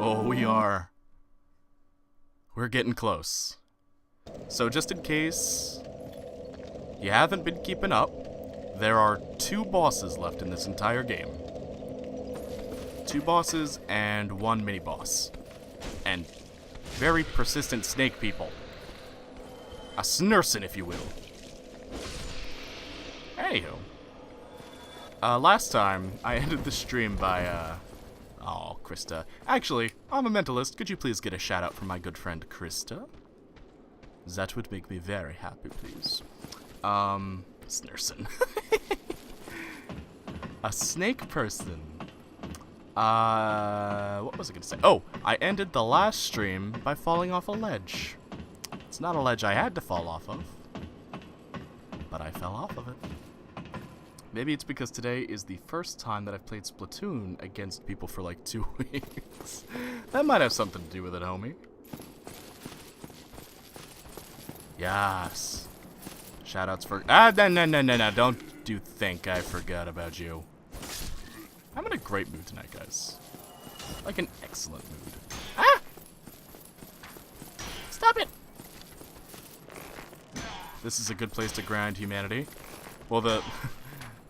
Oh, we are. We're getting close. So just in case you haven't been keeping up, there are 2 bosses left in this entire game. 2 bosses and 1 mini-boss. And very persistent snake people. A snursin, if you will. Anywho. Last time, I ended the stream by, oh, Krista. Actually, I'm a mentalist. Could you please get a shout-out from my good friend, Krista? That would make me very happy, please. Snursin. A snake person. What was I gonna say? Oh, I ended the last stream by falling off a ledge. It's not a ledge I had to fall off of, but I fell off of it. Maybe it's because today is the first time that I've played Splatoon against people for like 2 weeks. That might have something to do with it, homie. Yes. Shoutouts for... no. Don't you think I forgot about you. I'm in a great mood tonight, guys. Like an excellent mood. Ah! Stop it! This is a good place to grind humanity. Well,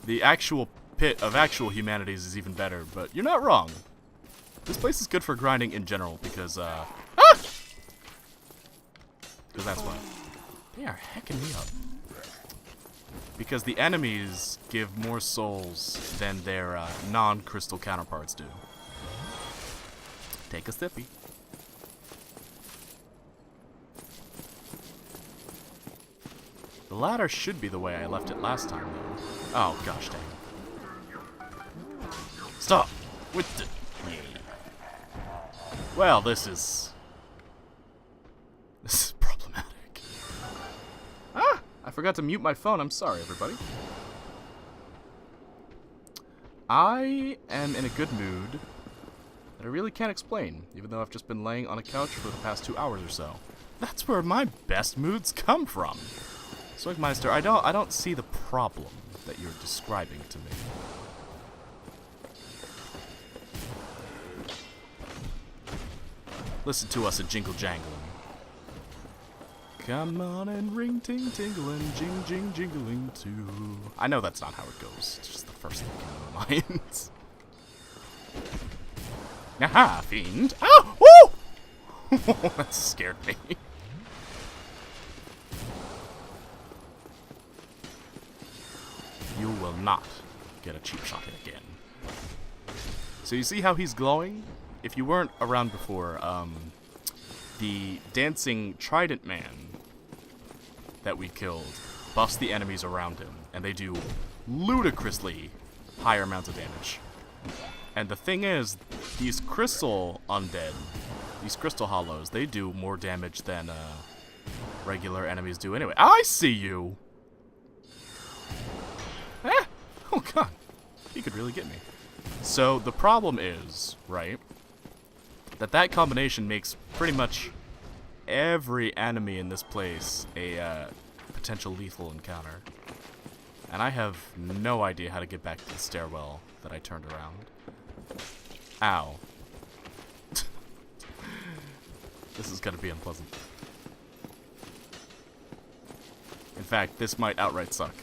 the actual pit of actual humanities is even better, but you're not wrong. This place is good for grinding in general because, Because that's why. They are hecking me up. Because the enemies give more souls than their non-crystal counterparts do. Take a sippy. The ladder should be the way I left it last time, though. Oh, gosh dang it. Stop! With the... Well, this is problematic. Ah! I forgot to mute my phone. I'm sorry, everybody. I am in a good mood that I really can't explain, even though I've just been laying on a couch for the past 2 hours or so. That's where my best moods come from. Swigmeister, I don't see the problem that you're describing to me. Listen to us a jingle jangling. Come on and ring ting tingling, jing jing jingling too. I know that's not how it goes. It's just the first thing that came to my mind. Aha, fiend! Oh! Woo! That scared me. You will not get a cheap shot hit again. So you see how he's glowing? If you weren't around before, the dancing trident man that we killed buffs the enemies around him, and they do ludicrously higher amounts of damage. And the thing is, these crystal undead, these crystal hollows, they do more damage than regular enemies do anyway. I see you! Ah! Oh god, he could really get me. So the problem is, right, that combination makes pretty much every enemy in this place a potential lethal encounter. And I have no idea how to get back to the stairwell that I turned around. Ow. This is gonna be unpleasant. In fact, this might outright suck.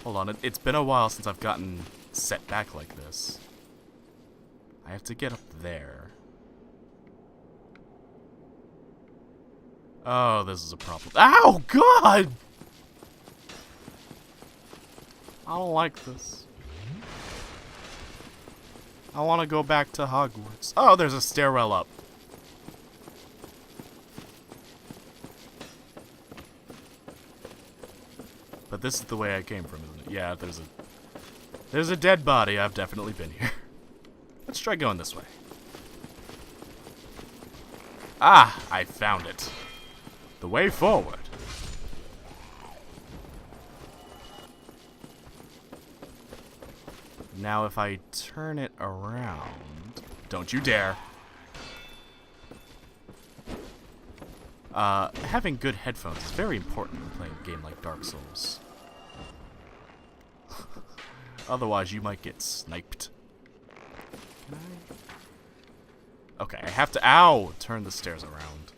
Hold on, it's been a while since I've gotten set back like this. I have to get up there. Oh, this is a problem. Ow, God! I don't like this. I want to go back to Hogwarts. Oh, there's a stairwell up. But this is the way I came from, isn't it? Yeah, there's a dead body. I've definitely been here. Let's try going this way. Ah, I found it. The way forward. Now if I turn it around... Don't you dare. Having good headphones is very important when playing a game like Dark Souls. Otherwise, you might get sniped. have to, ow, turn the stairs around.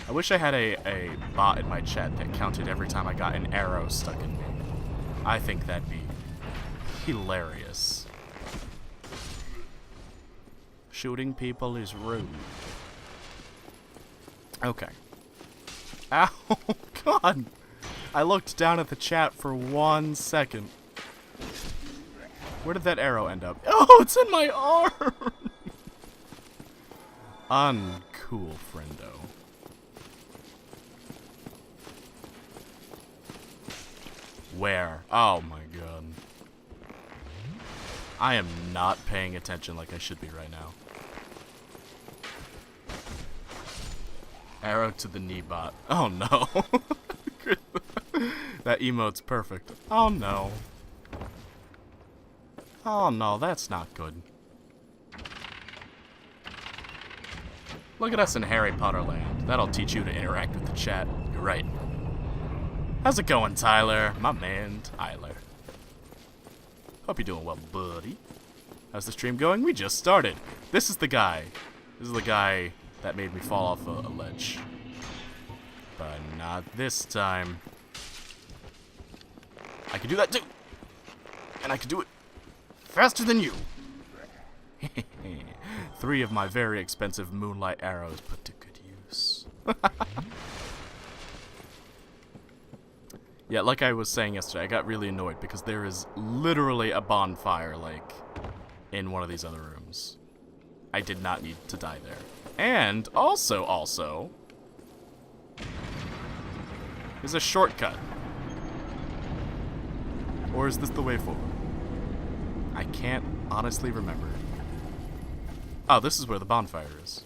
I wish I had a bot in my chat that counted every time I got an arrow stuck in me. I think that'd be hilarious. Shooting people is rude. Okay. Ow, God. I looked down at the chat for 1 second. Where did that arrow end up? Oh, it's in my arm! Uncool, friendo. Where? Oh my god. I am not paying attention like I should be right now. Arrow to the knee bot. Oh no. That emote's perfect. Oh no. Oh no, that's not good. Look at us in Harry Potter land. That'll teach you to interact with the chat. You're right. How's it going, Tyler? My man, Tyler. Hope you're doing well, buddy. How's the stream going? We just started. This is the guy. This is the guy that made me fall off a ledge. But not this time. I can do that too. And I can do it faster than you. 3 of my very expensive moonlight arrows put to good use. Yeah, like I was saying yesterday, I got really annoyed because there is literally a bonfire, like, in one of these other rooms. I did not need to die there. And also, there's a shortcut. Or is this the way forward? I can't honestly remember. Oh, this is where the bonfire is.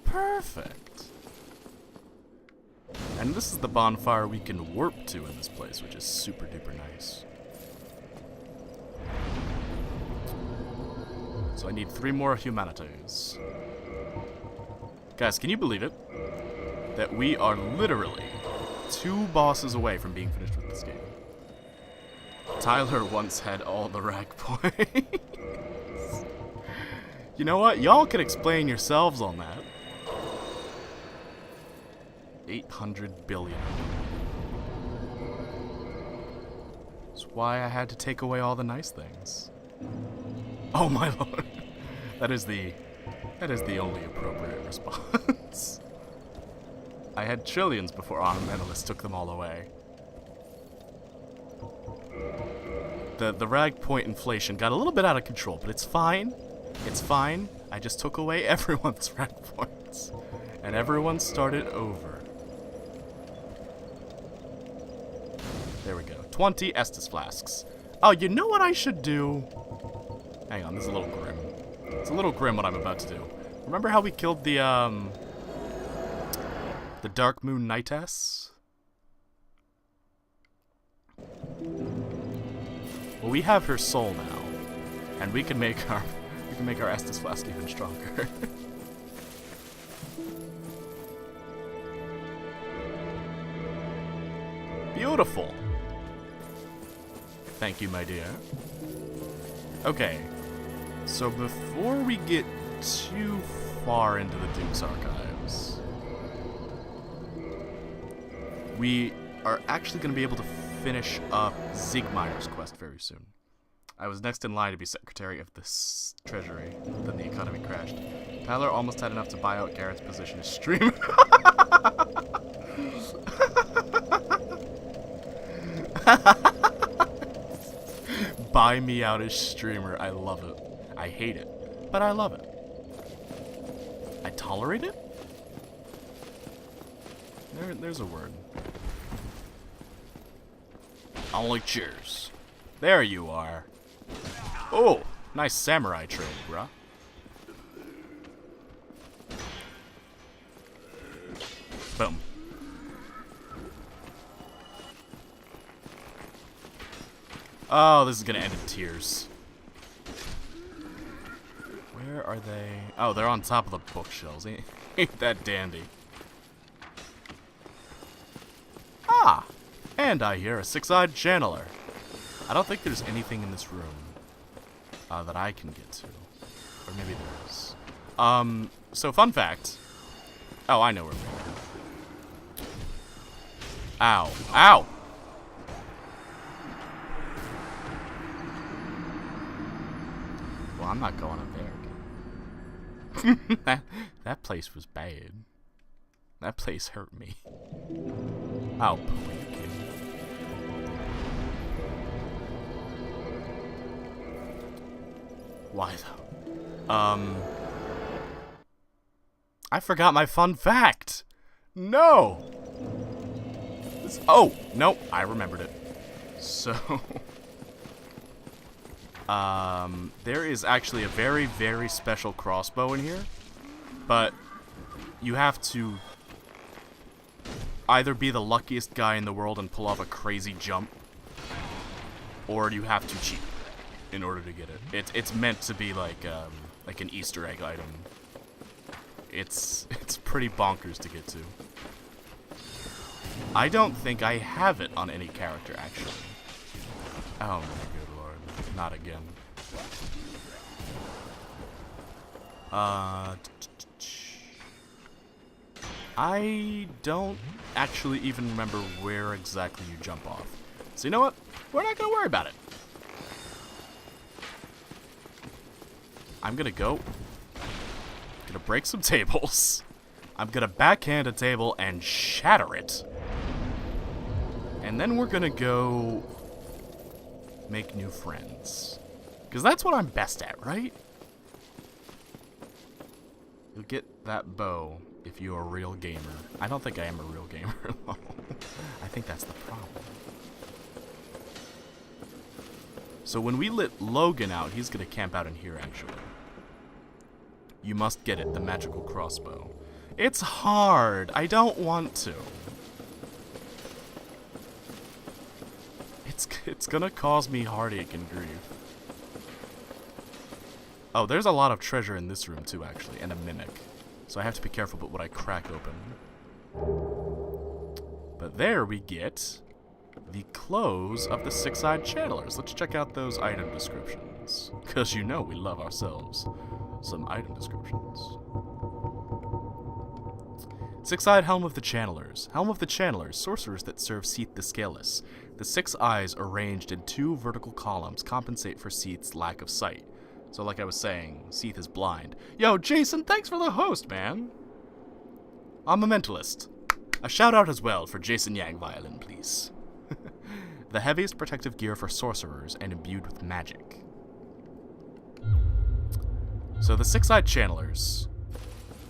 Perfect. And this is the bonfire we can warp to in this place, which is super duper nice. So I need 3 more humanities. Guys, can you believe it? That we are literally 2 bosses away from being finished with this game. Tyler once had all the rag points. You know what? Y'all can explain yourselves on that. 800 billion. That's why I had to take away all the nice things. Oh my lord. That is the only appropriate response. I had trillions before Analysts took them all away. The rag point inflation got a little bit out of control, but it's fine. It's fine. I just took away everyone's rag points. And everyone started over. There we go. 20 Estus flasks. Oh, you know what I should do? Hang on, this is a little grim. It's a little grim what I'm about to do. Remember how we killed the Dark Moon Knightess? Well, we have her soul now, and we can make our Estus flask even stronger. Beautiful. Thank you, my dear. Okay, so before we get too far into the Duke's archives, we are actually going to be able to finish up Siegmeyer's quest very soon. I was next in line to be Secretary of the Treasury, then the economy crashed. Tyler almost had enough to buy out Garrett's position as streamer. Buy me out as streamer. I love it. I hate it, but I love it. I tolerate it? There's a word. Only cheers. There you are. Oh, nice samurai trade, bruh. Boom. Oh, this is gonna end in tears. Where are they? Oh, they're on top of the bookshelves. Ain't that dandy. Ah! And I hear a 6-eyed channeler. I don't think there's anything in this room. that I can get to. Or maybe there is. So fun fact. Oh, I know where we're going. Ow. Ow! Well, I'm not going up there again. that place was bad. That place hurt me. Oh, boy, you kidding me? Why though? I forgot my fun fact! No! Oh, no, I remembered it. So, there is actually a very, very special crossbow in here, but you have to either be the luckiest guy in the world and pull off a crazy jump, or you have to cheat in order to get it. It's meant to be like an Easter egg item. It's pretty bonkers to get to. I don't think I have it on any character, actually. Oh my good lord. Not again. I don't actually even remember where exactly you jump off. So you know what? We're not gonna worry about it. I'm gonna go. Gonna break some tables. I'm gonna backhand a table and shatter it. And then we're gonna go make new friends. Because that's what I'm best at, right? You'll get that bow if you're a real gamer. I don't think I am a real gamer, though. I think that's the problem. So when we let Logan out, he's gonna camp out in here, actually. You must get it, the magical crossbow. It's hard. I don't want to. It's gonna cause me heartache and grief. Oh, there's a lot of treasure in this room too, actually, and a mimic. So I have to be careful about what I crack open. But there we get the clothes of the six-eyed channelers. Let's check out those item descriptions. Because you know we love ourselves some item descriptions. Six-eyed helm of the channelers. Helm of the channelers, sorcerers that serve Seath the Scaleless. The 6 eyes arranged in 2 vertical columns compensate for Seath's lack of sight. So like I was saying, Seath is blind. Yo, Jason, thanks for the host, man. I'm a mentalist. A shout out as well for Jason Yang Violin, please. The heaviest protective gear for sorcerers and imbued with magic. So the 6-eyed channelers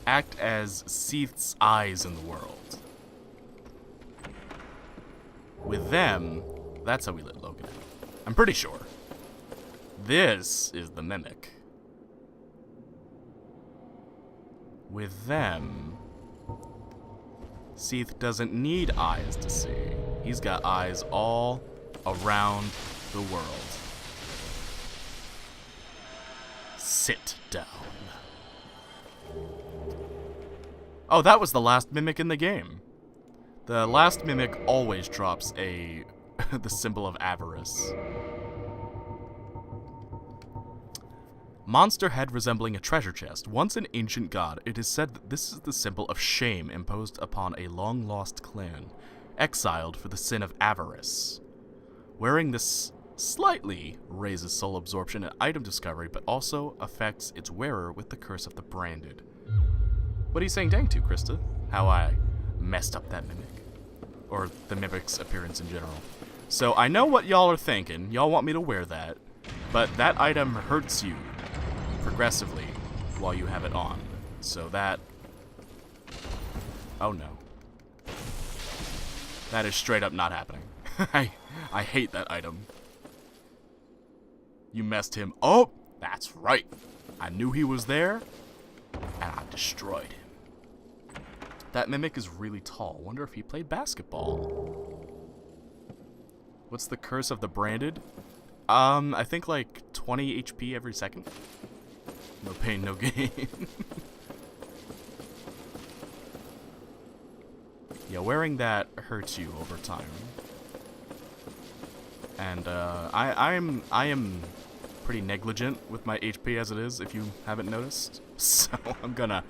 act as Seath's eyes in the world. With them, that's how we let Logan out. I'm pretty sure. This is the mimic. With them, Seath doesn't need eyes to see. He's got eyes all around the world. Sit down. Oh, that was the last mimic in the game. The last mimic always drops the symbol of avarice. Monster head resembling a treasure chest. Once an ancient god, it is said that this is the symbol of shame imposed upon a long-lost clan, exiled for the sin of avarice. Wearing this slightly raises soul absorption and item discovery, but also affects its wearer with the curse of the branded. What are you saying dang to, Krista? How I messed up that mimic. Or the mimic's appearance in general. So I know what y'all are thinking. Y'all want me to wear that. But that item hurts you progressively while you have it on. So that... Oh no. That is straight up not happening. I hate that item. You messed him up? That's right. I knew he was there, and I destroyed him. That mimic is really tall. Wonder if he played basketball. What's the curse of the branded? I think like 20 HP every second. No pain, no gain. Yeah, wearing that hurts you over time. And I am pretty negligent with my HP as it is, if you haven't noticed. So I'm gonna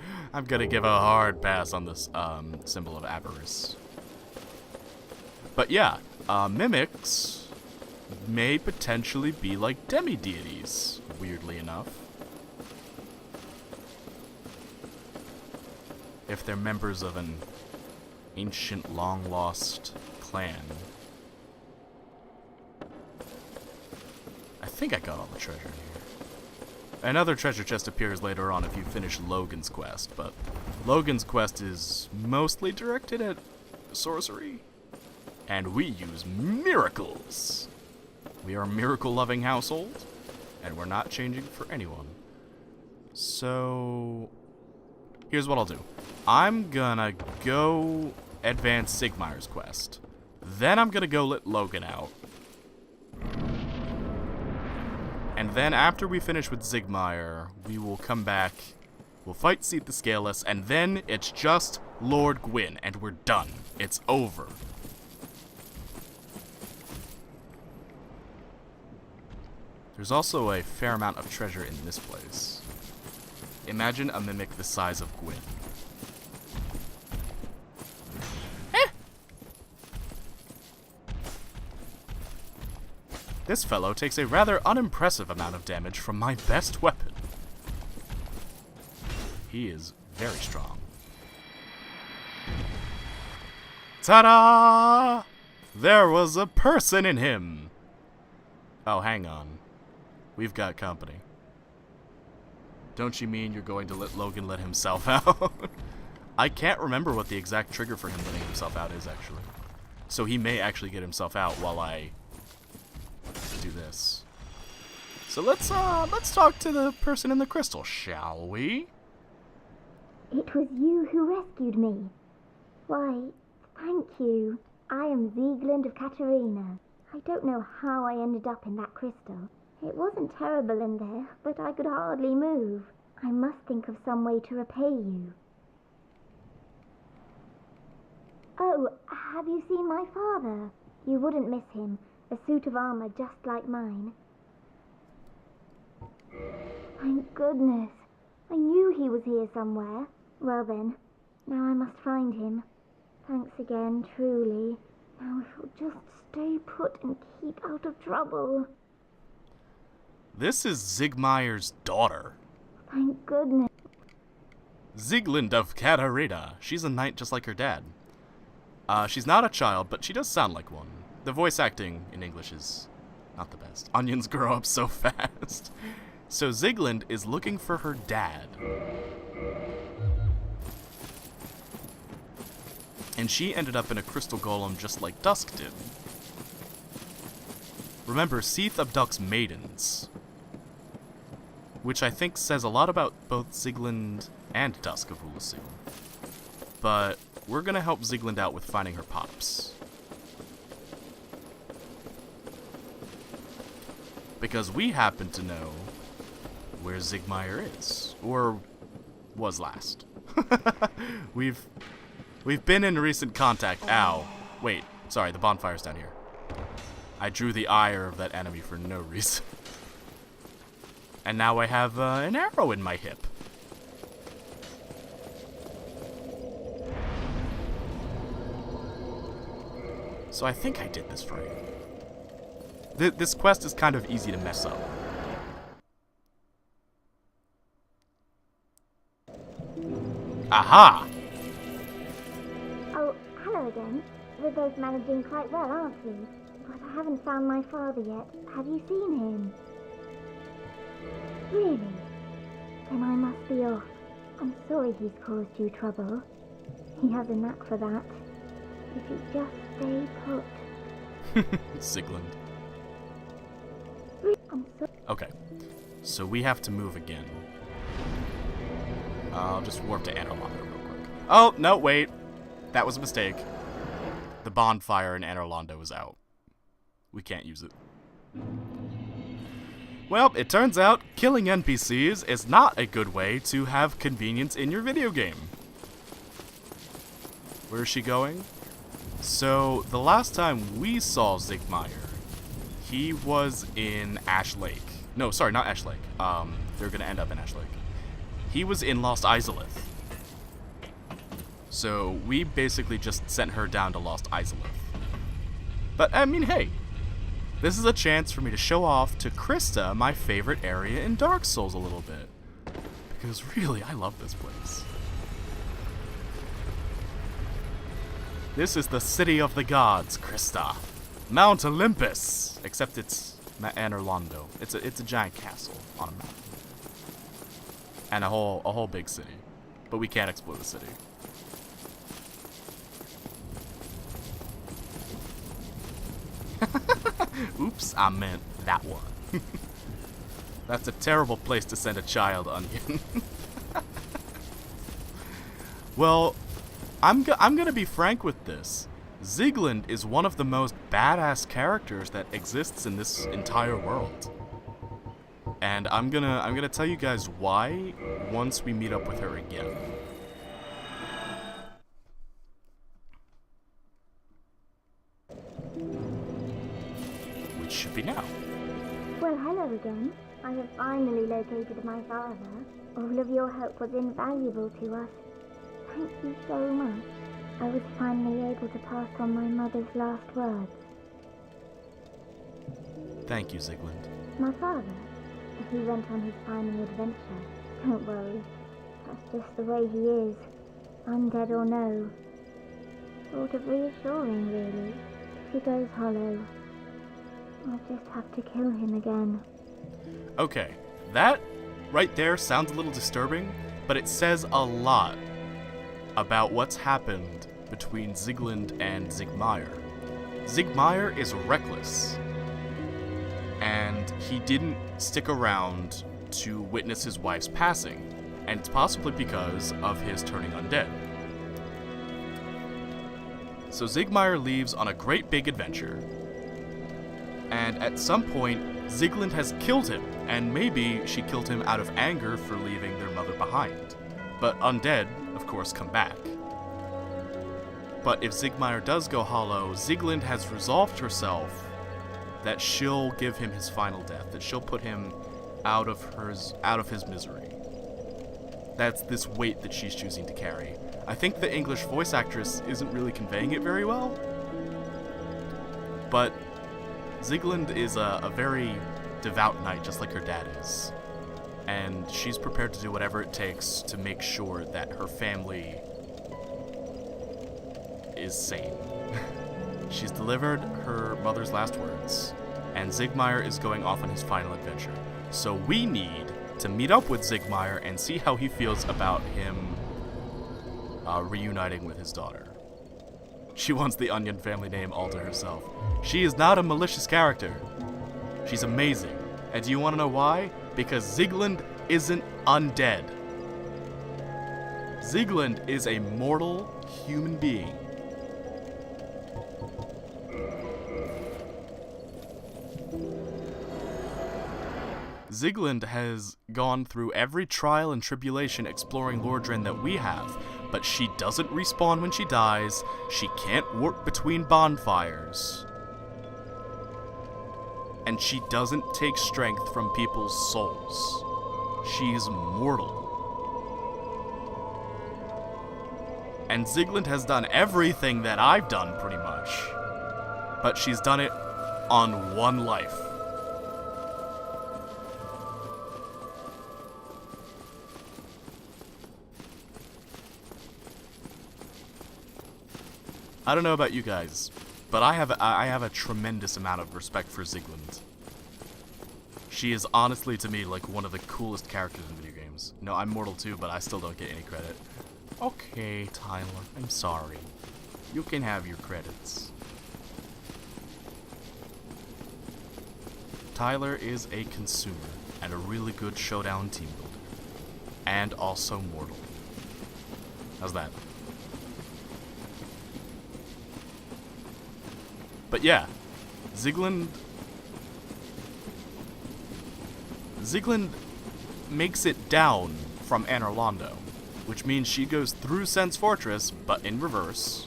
give a hard pass on this symbol of avarice. But yeah, mimics may potentially be like demi-deities, weirdly enough. If they're members of an ancient, long-lost clan. I think I got all the treasure in here. Another treasure chest appears later on if you finish Logan's quest, but Logan's quest is mostly directed at sorcery. And we use miracles. We are a miracle-loving household, and we're not changing for anyone. So, here's what I'll do. I'm gonna go advance Sigmayr's quest. Then I'm gonna go let Logan out. And then after we finish with Sigmayr, we will come back, we'll fight Seath the Scaleless, and then it's just Lord Gwyn, and we're done. It's over. There's also a fair amount of treasure in this place. Imagine a mimic the size of Gwyn. This fellow takes a rather unimpressive amount of damage from my best weapon. He is very strong. Ta-da! There was a person in him! Oh, hang on. We've got company. Don't you mean you're going to let Logan let himself out? I can't remember what the exact trigger for him letting himself out is, actually. So he may actually get himself out while I do this. So let's talk to the person in the crystal, shall we? It was you who rescued me. Why, thank you. I am Sieglind of Katarina. I don't know how I ended up in that crystal. It wasn't terrible in there, but I could hardly move. I must think of some way to repay you. Oh, have you seen my father? You wouldn't miss him. A suit of armor just like mine. Thank goodness. I knew he was here somewhere. Well then, now I must find him. Thanks again, truly. Now if you'll just stay put and keep out of trouble. This is Sigmayr's daughter. Thank goodness. Sieglind of Katarina. She's a knight just like her dad. She's not a child, but she does sound like one. The voice acting in English is not the best. Onions grow up so fast. So Sieglind is looking for her dad. And she ended up in a crystal golem just like Dusk did. Remember, Seath abducts maidens. Which I think says a lot about both Sieglind and Dusk of Ulasil. But we're gonna help Sieglind out with finding her pops. Because we happen to know where Sigmayr is. Or was last. We've been in recent contact. Ow. Wait, sorry, the bonfire's down here. I drew the ire of that enemy for no reason. And now I have an arrow in my hip. So I think I did this right. This quest is kind of easy to mess up. Aha! Oh, hello again. We're both managing quite well, aren't we? But I haven't found my father yet. Have you seen him? Really? Then I must be off. I'm sorry he's caused you trouble. He has a knack for that. If you just stay put. Sieglind. I'm so Okay, so we have to move again. I'll just warp to Anarlanda real quick. Oh, no, wait. That was a mistake. The bonfire in Anarlanda was out. We can't use it. Well, it turns out killing NPCs is not a good way to have convenience in your video game. Where is she going? So, the last time we saw Sigmayr, he was in Ash Lake. No, sorry, not Ash Lake. They're gonna end up in Ash Lake. He was in Lost Izalith. So we basically just sent her down to Lost Izalith. But, I mean, hey. This is a chance for me to show off to Krista my favorite area in Dark Souls a little bit. Because really, I love this place. This is the city of the gods, Krista. Mount Olympus! Except it's Anor Londo. It's a giant castle on a mountain. And a whole big city. But we can't explore the city. Oops, I meant that one. That's a terrible place to send a child, Onion. Well, I'm gonna be frank with this. Zigland is one of the most badass characters that exists in this entire world. And I'm gonna tell you guys why once we meet up with her again. Which should be now. Well, hello again. I have finally located my father. All of your help was invaluable to us. Thank you so much. I was finally able to pass on my mother's last words. Thank you, Zigland. My father, he went on his final adventure. Don't worry, that's just the way he is. Undead or no. Sort of reassuring, really. If he goes hollow, I'll just have to kill him again. Okay, that right there sounds a little disturbing, but it says a lot about what's happened between Zigland and Zigmeyer. Zigmeyer is reckless, and he didn't stick around to witness his wife's passing, and it's possibly because of his turning undead. So Zigmeyer leaves on a great big adventure, and at some point, Zigland has killed him, and maybe she killed him out of anger for leaving their mother behind. But undead, of course, come back. But if Zigmeyer does go hollow, Zigland has resolved herself that she'll give him his final death, that she'll put him out of his misery. That's this weight that she's choosing to carry. I think the English voice actress isn't really conveying it very well, but Zigland is a very devout knight, just like her dad is. And she's prepared to do whatever it takes to make sure that her family is sane. She's delivered her mother's last words, and Zigmeyer is going off on his final adventure. So we need to meet up with Zigmeyer and see how he feels about him reuniting with his daughter. She wants the Onion family name all to herself. She is not a malicious character. She's amazing. And do you want to know why? Because Zigland isn't undead. Zigland is a mortal human being. Zigland has gone through every trial and tribulation exploring Lordran that we have, but she doesn't respawn when she dies, she can't warp between bonfires, and she doesn't take strength from people's souls. She's mortal. And Zigland has done everything that I've done, pretty much, but she's done it on one life. I don't know about you guys, but I have a tremendous amount of respect for Zigland. She is honestly, to me, like one of the coolest characters in video games. No, I'm mortal too, but I still don't get any credit. Okay, Tyler, I'm sorry. You can have your credits. Tyler is a consumer and a really good showdown team builder. And also mortal. How's that? But yeah, Zigland makes it down from Anor Londo, which means she goes through Sen's Fortress, but in reverse.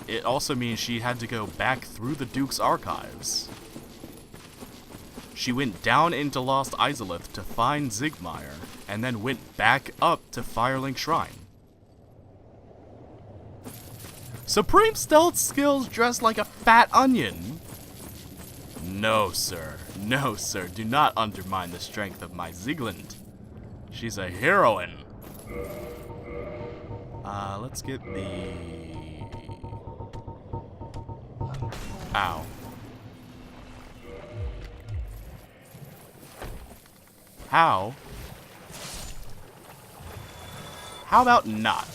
It also means she had to go back through the Duke's archives. She went down into Lost Izalith to find Zigmire, and then went back up to Firelink Shrine. Supreme stealth skills dressed like a fat onion? No, sir. No, sir. Do not undermine the strength of my Zieglind. She's a heroine. Let's get the... Ow. How? How about not?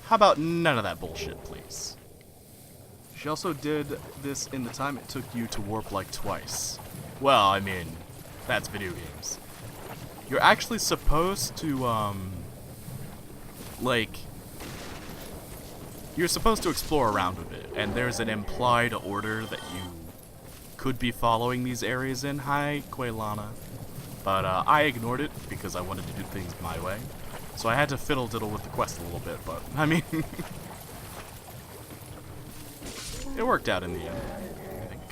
How about none of that bullshit, please? She also did this in the time it took you to warp like twice. Well, I mean, that's video games. You're actually supposed to, like... You're supposed to explore around with it, and there's an implied order that you could be following these areas in. Hi, Quaylana. But, I ignored it because I wanted to do things my way. So I had to fiddle-diddle with the quest a little bit, but, I mean... it worked out in the end, I think.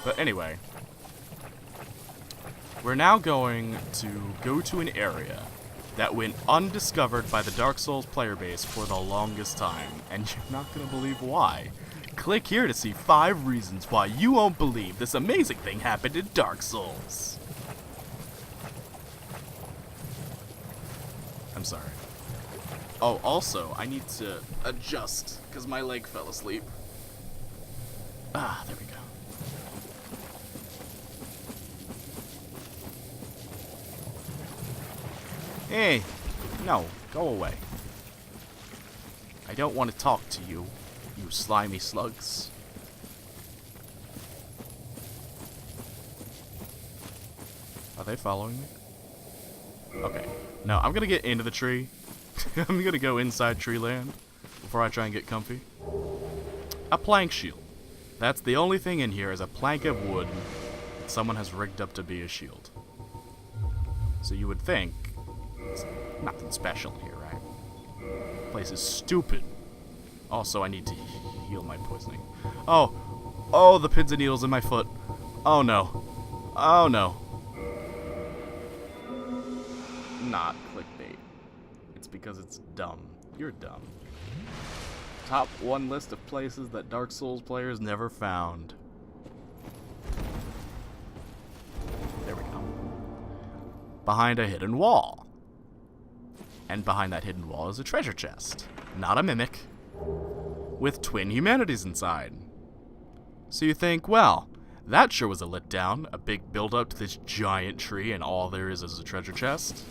But anyway. We're now going to go to an area that went undiscovered by the Dark Souls player base for the longest time, and you're not going to believe why. Click here to see 5 reasons why you won't believe this amazing thing happened in Dark Souls. I'm sorry. Oh, also, I need to adjust, because my leg fell asleep. Ah, there we go. Hey, no, go away. I don't want to talk to you, you slimy slugs. Are they following me? Okay. No, I'm gonna get into the tree. I'm gonna go inside tree land before I try and get comfy. A plank shield. That's the only thing in here is a plank of wood that someone has rigged up to be a shield. So you would think it's nothing special here, right? The place is stupid. Also, I need to heal my poisoning. Oh, the pins and needles in my foot. Oh no. Oh no. Not clickbait. It's because it's dumb. You're dumb. Top 1 list of places that Dark Souls players never found. There we go. Behind a hidden wall. And behind that hidden wall is a treasure chest. Not a mimic. With twin humanities inside. So you think, well, that sure was a letdown. A big build-up to this giant tree and all there is a treasure chest.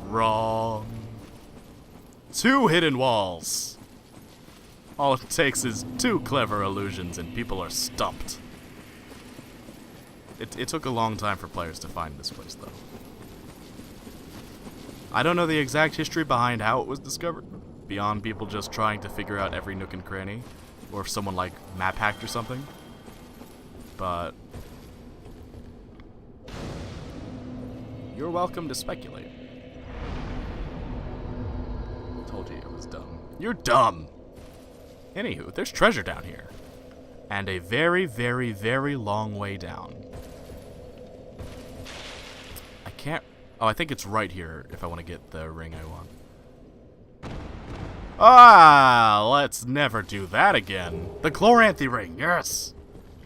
Wrong. 2 hidden walls. All it takes is 2 clever illusions and people are stumped. It took a long time for players to find this place, though. I don't know the exact history behind how it was discovered, beyond people just trying to figure out every nook and cranny, or if someone, like, map hacked or something. But you're welcome to speculate. Told you it was dumb. You're dumb! Anywho, there's treasure down here. And a very, very, very long way down. I can't... Oh, I think it's right here if I want to get the ring I want. Ah, let's never do that again. The Chloranthy ring, yes!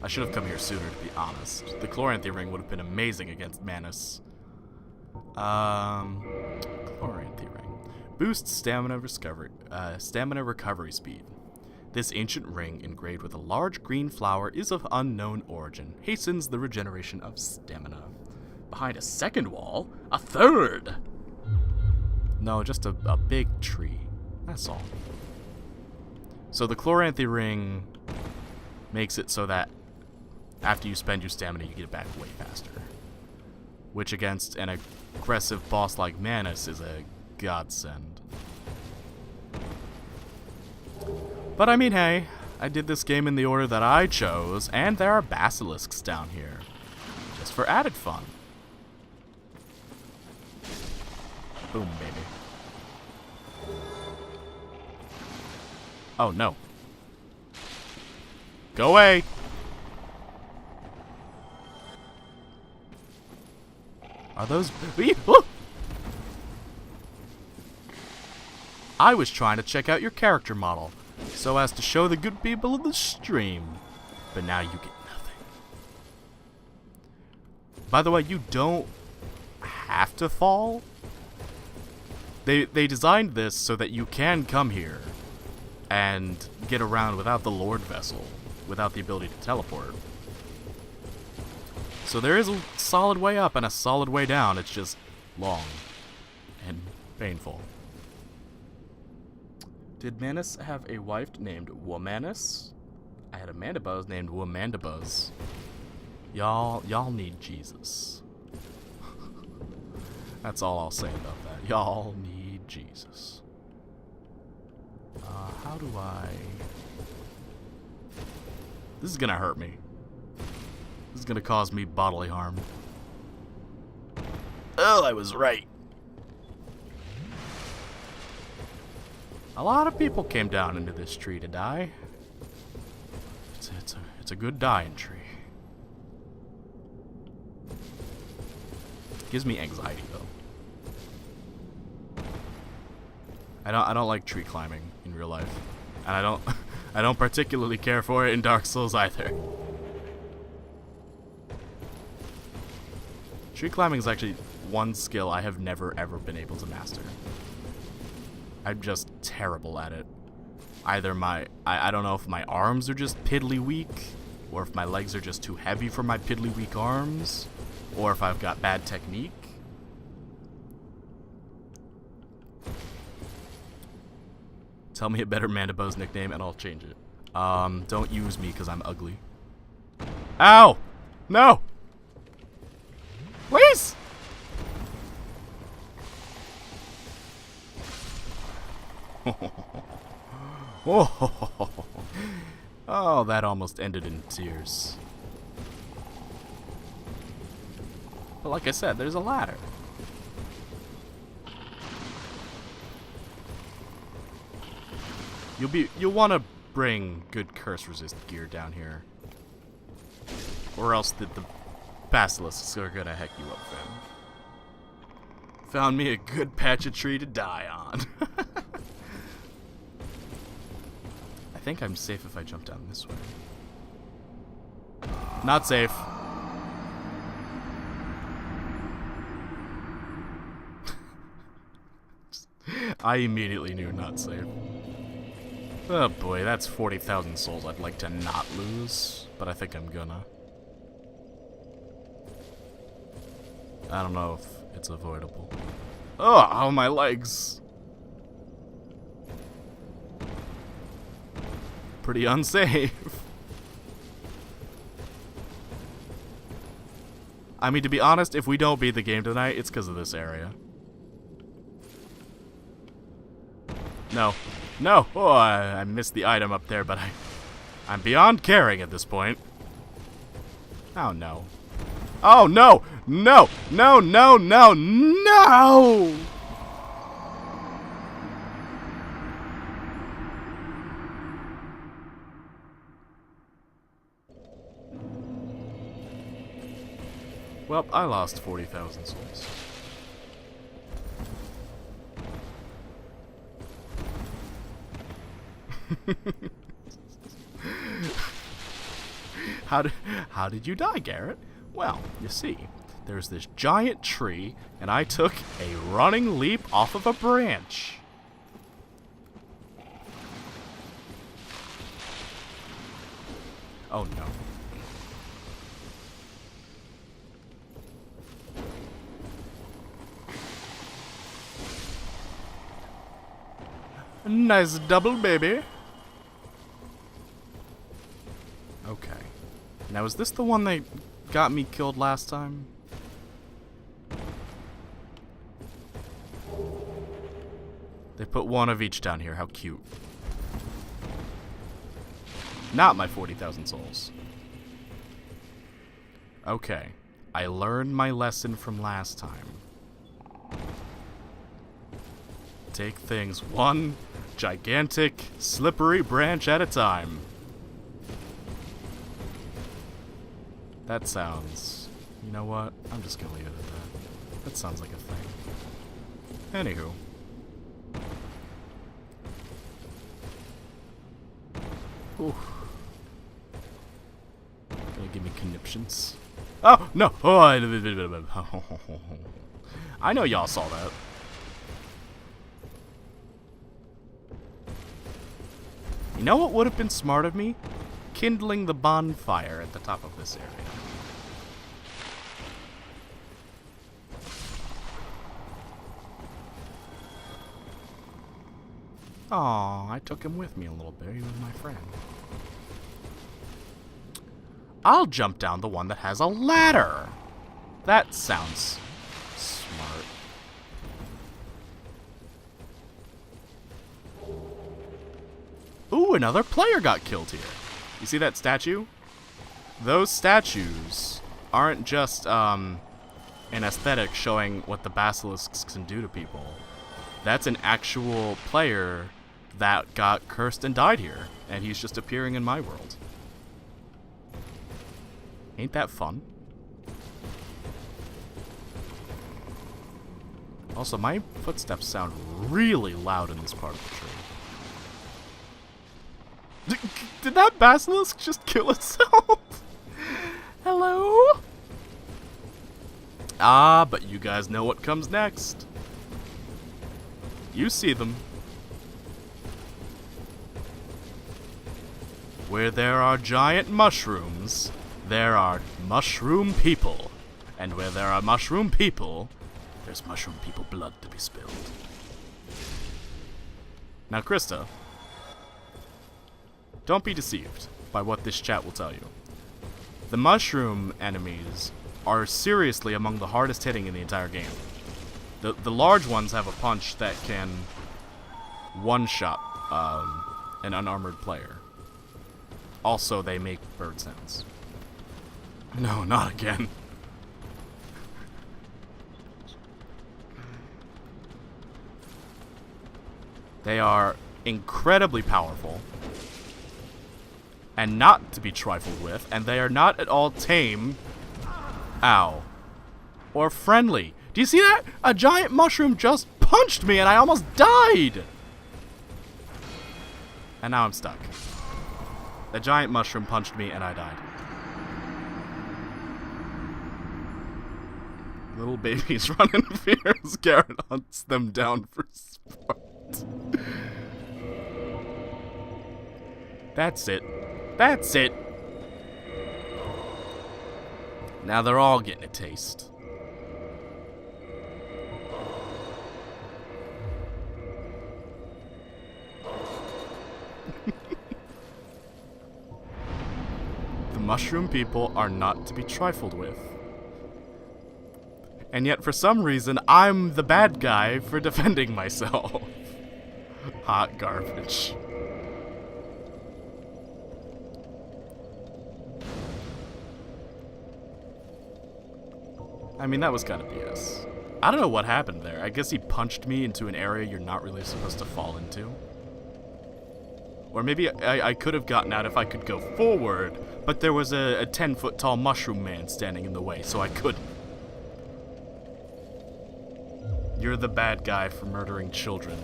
I should have come here sooner, to be honest. The Chloranthy ring would have been amazing against Manus. Chloranthy ring. Boosts stamina recovery speed. This ancient ring, engraved with a large green flower, is of unknown origin. Hastens the regeneration of stamina. Behind a second wall, a third! No, just a big tree. That's all. So the Chloranthy ring makes it so that after you spend your stamina, you get it back way faster. Which against an aggressive boss like Manus is a godsend. But I mean, hey, I did this game in the order that I chose, and there are basilisks down here. Just for added fun. Boom, baby. Oh, no. Go away! Are those... I was trying to check out your character model, so as to show the good people of the stream. But now you get nothing. By the way, you don't have to fall. They designed this so that you can come here and get around without the Lord Vessel, without the ability to teleport. So there is a solid way up and a solid way down. It's just long and painful. Did Manus have a wife named Womanus? I had a Mandibuzz named Womandibuzz. Y'all need Jesus. That's all I'll say about that. Y'all need Jesus. How do I... This is gonna hurt me. This is gonna cause me bodily harm. Oh, I was right. A lot of people came down into this tree to die. It's a good dying tree. Gives me anxiety though. I don't like tree climbing in real life, and I don't particularly care for it in Dark Souls either. Tree climbing is actually one skill I have never ever been able to master. I'm just terrible at it. Either I don't know if my arms are just piddly weak, or if my legs are just too heavy for my piddly weak arms, or if I've got bad technique. Tell me a better Mandibuzz nickname and I'll change it. Don't use me because I'm ugly. Ow! No! Please! Oh, that almost ended in tears. But like I said, there's a ladder. You'll want to bring good curse resist gear down here, or else the basilisks are gonna heck you up, fam. Found me a good patch of tree to die on. I think I'm safe if I jump down this way. Not safe. I immediately knew not safe. Oh boy, that's 40,000 souls I'd like to not lose, but I think I'm gonna. I don't know if it's avoidable. Oh, my legs! Pretty unsafe. I mean, to be honest, if we don't beat the game tonight, it's because of this area. No. No! Oh, I missed the item up there, but I'm beyond caring at this point. Oh, no. Oh, no! No! No, no, no, no! Well, I lost 40,000 souls. How did you die, Garrett? Well, you see, there's this giant tree, and I took a running leap off of a branch. Oh no. Nice double, baby. Okay. Now, is this the one that got me killed last time? They put one of each down here. How cute. Not my 40,000 souls. Okay. I learned my lesson from last time. Take things one gigantic, slippery branch at a time. That sounds... You know what? I'm just gonna leave it at that. That sounds like a thing. Anywho. Ooh. Gonna give me conniptions. Oh, no! Oh, I know y'all saw that. You know what would have been smart of me? Kindling the bonfire at the top of this area. Aw, I took him with me a little bit. He was my friend. I'll jump down the one that has a ladder. That sounds smart. Ooh, another player got killed here. You see that statue? Those statues aren't just an aesthetic showing what the basilisks can do to people. That's an actual player that got cursed and died here, and he's just appearing in my world. Ain't that fun? Also, my footsteps sound really loud in this part of the tree. Did that basilisk just kill itself? Hello? Ah, but you guys know what comes next. You see them. Where there are giant mushrooms, there are mushroom people. And where there are mushroom people, there's mushroom people blood to be spilled. Now, Krista, don't be deceived by what this chat will tell you. The mushroom enemies are seriously among the hardest hitting in the entire game. The large ones have a punch that can one-shot an unarmored player. Also, they make bird sounds. No, not again. They are incredibly powerful and not to be trifled with, and they are not at all tame, ow, or friendly. Do you see that? A giant mushroom just punched me and I almost died! And now I'm stuck. A giant mushroom punched me and I died. Little babies run in fear as Garrett hunts them down for sport. That's it. That's it! Now they're all getting a taste. The mushroom people are not to be trifled with. And yet, for some reason, I'm the bad guy for defending myself. Hot garbage. I mean, that was kind of BS. I don't know what happened there. I guess he punched me into an area you're not really supposed to fall into. Or maybe I could have gotten out if I could go forward, but there was a 10-foot tall mushroom man standing in the way, so I couldn't. You're the bad guy for murdering children.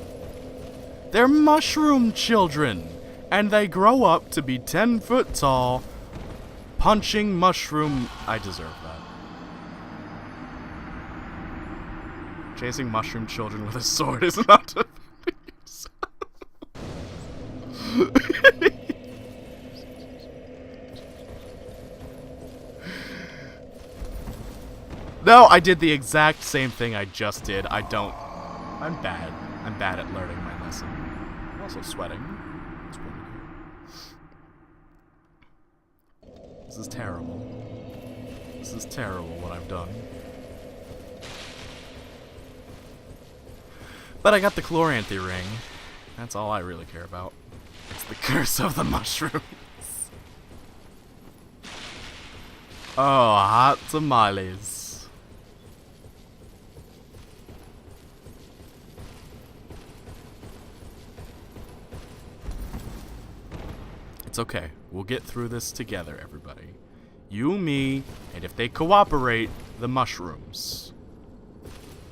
They're mushroom children, and they grow up to be 10 foot tall, punching mushroom... I deserve that. Chasing mushroom children with a sword is not defending yourself. No, I did the exact same thing I just did. I'm bad. I'm bad at learning my lesson. I'm also sweating. It's pretty good. This is terrible. This is terrible what I've done. But I got the Chloranthy ring. That's all I really care about. It's the curse of the mushrooms. Oh, hot tamales. It's okay. We'll get through this together, everybody. You, me, and if they cooperate, the mushrooms.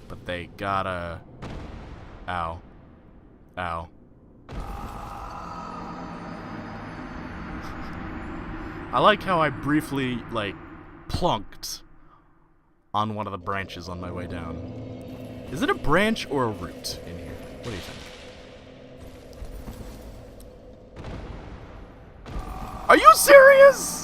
But they gotta... Ow. Ow. I like how I briefly, like, plunked on one of the branches on my way down. Is it a branch or a root in here? What do you think? Are you serious?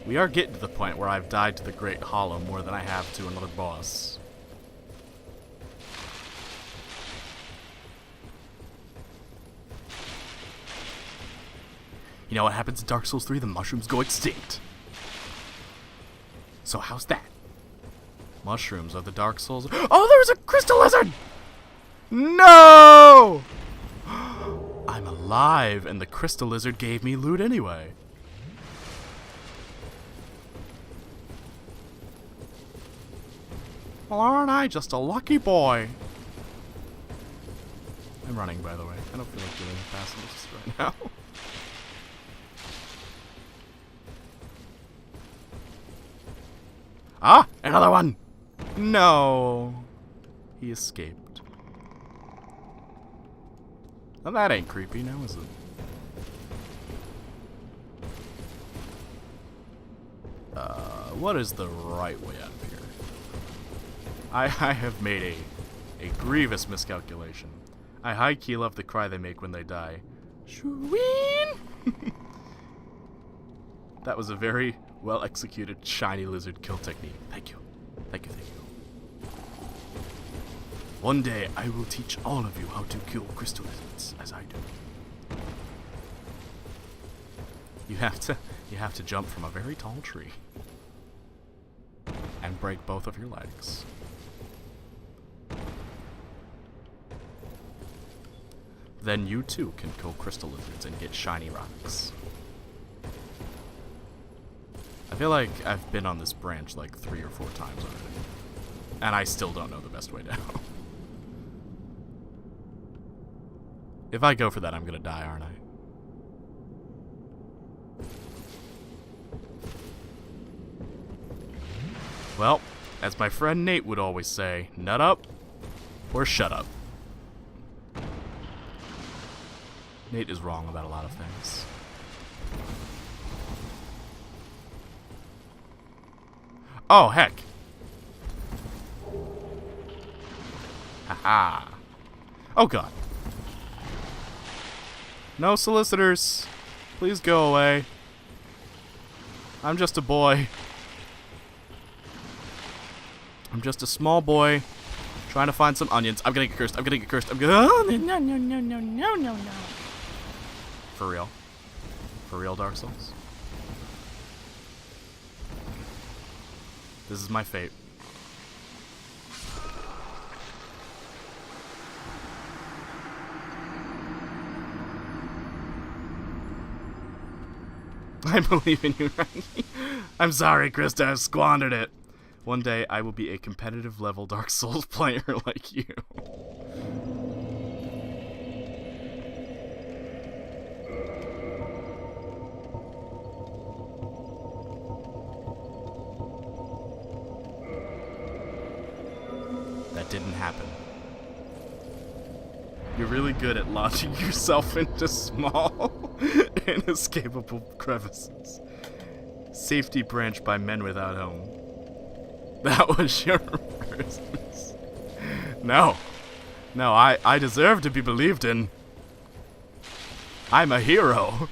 We are getting to the point where I've died to the Great Hollow more than I have to another boss. You know what happens in Dark Souls 3? The mushrooms go extinct. So how's that? Mushrooms are the Dark Souls... Oh, there's a crystal lizard! No! I'm alive, and the crystal lizard gave me loot anyway. Well, aren't I just a lucky boy? I'm running, by the way. I don't feel like doing fast this right now. Ah! Another one! No! He escaped. Well, that ain't creepy now, is it? What is the right way out of here? I have made a grievous miscalculation. I high-key love the cry they make when they die. Shween! That was a very well-executed shiny lizard kill technique. Thank you. Thank you, thank you. One day, I will teach all of you how to kill crystal lizards, as I do. You have to jump from a very tall tree. And break both of your legs. Then you too can kill crystal lizards and get shiny rocks. I feel like I've been on this branch like 3 or 4 times already. And I still don't know the best way down. If I go for that, I'm gonna die, aren't I? Well, as my friend Nate would always say, nut up or shut up. Nate is wrong about a lot of things. Oh, heck. Haha. Oh, God. No solicitors. Please go away. I'm just a boy. I'm just a small boy trying to find some onions. I'm gonna get cursed. I'm gonna get cursed. I'm gonna... Oh, no, no, no, no, no, no, no. For real? For real, Dark Souls? This is my fate. I believe in you, Randy. I'm sorry, Krista. I've squandered it. One day, I will be a competitive level Dark Souls player like you. That didn't happen. You're really good at launching yourself into small, inescapable crevices. Safety branch by men without home. That was your first mistake. No. No, I deserve to be believed in. I'm a hero.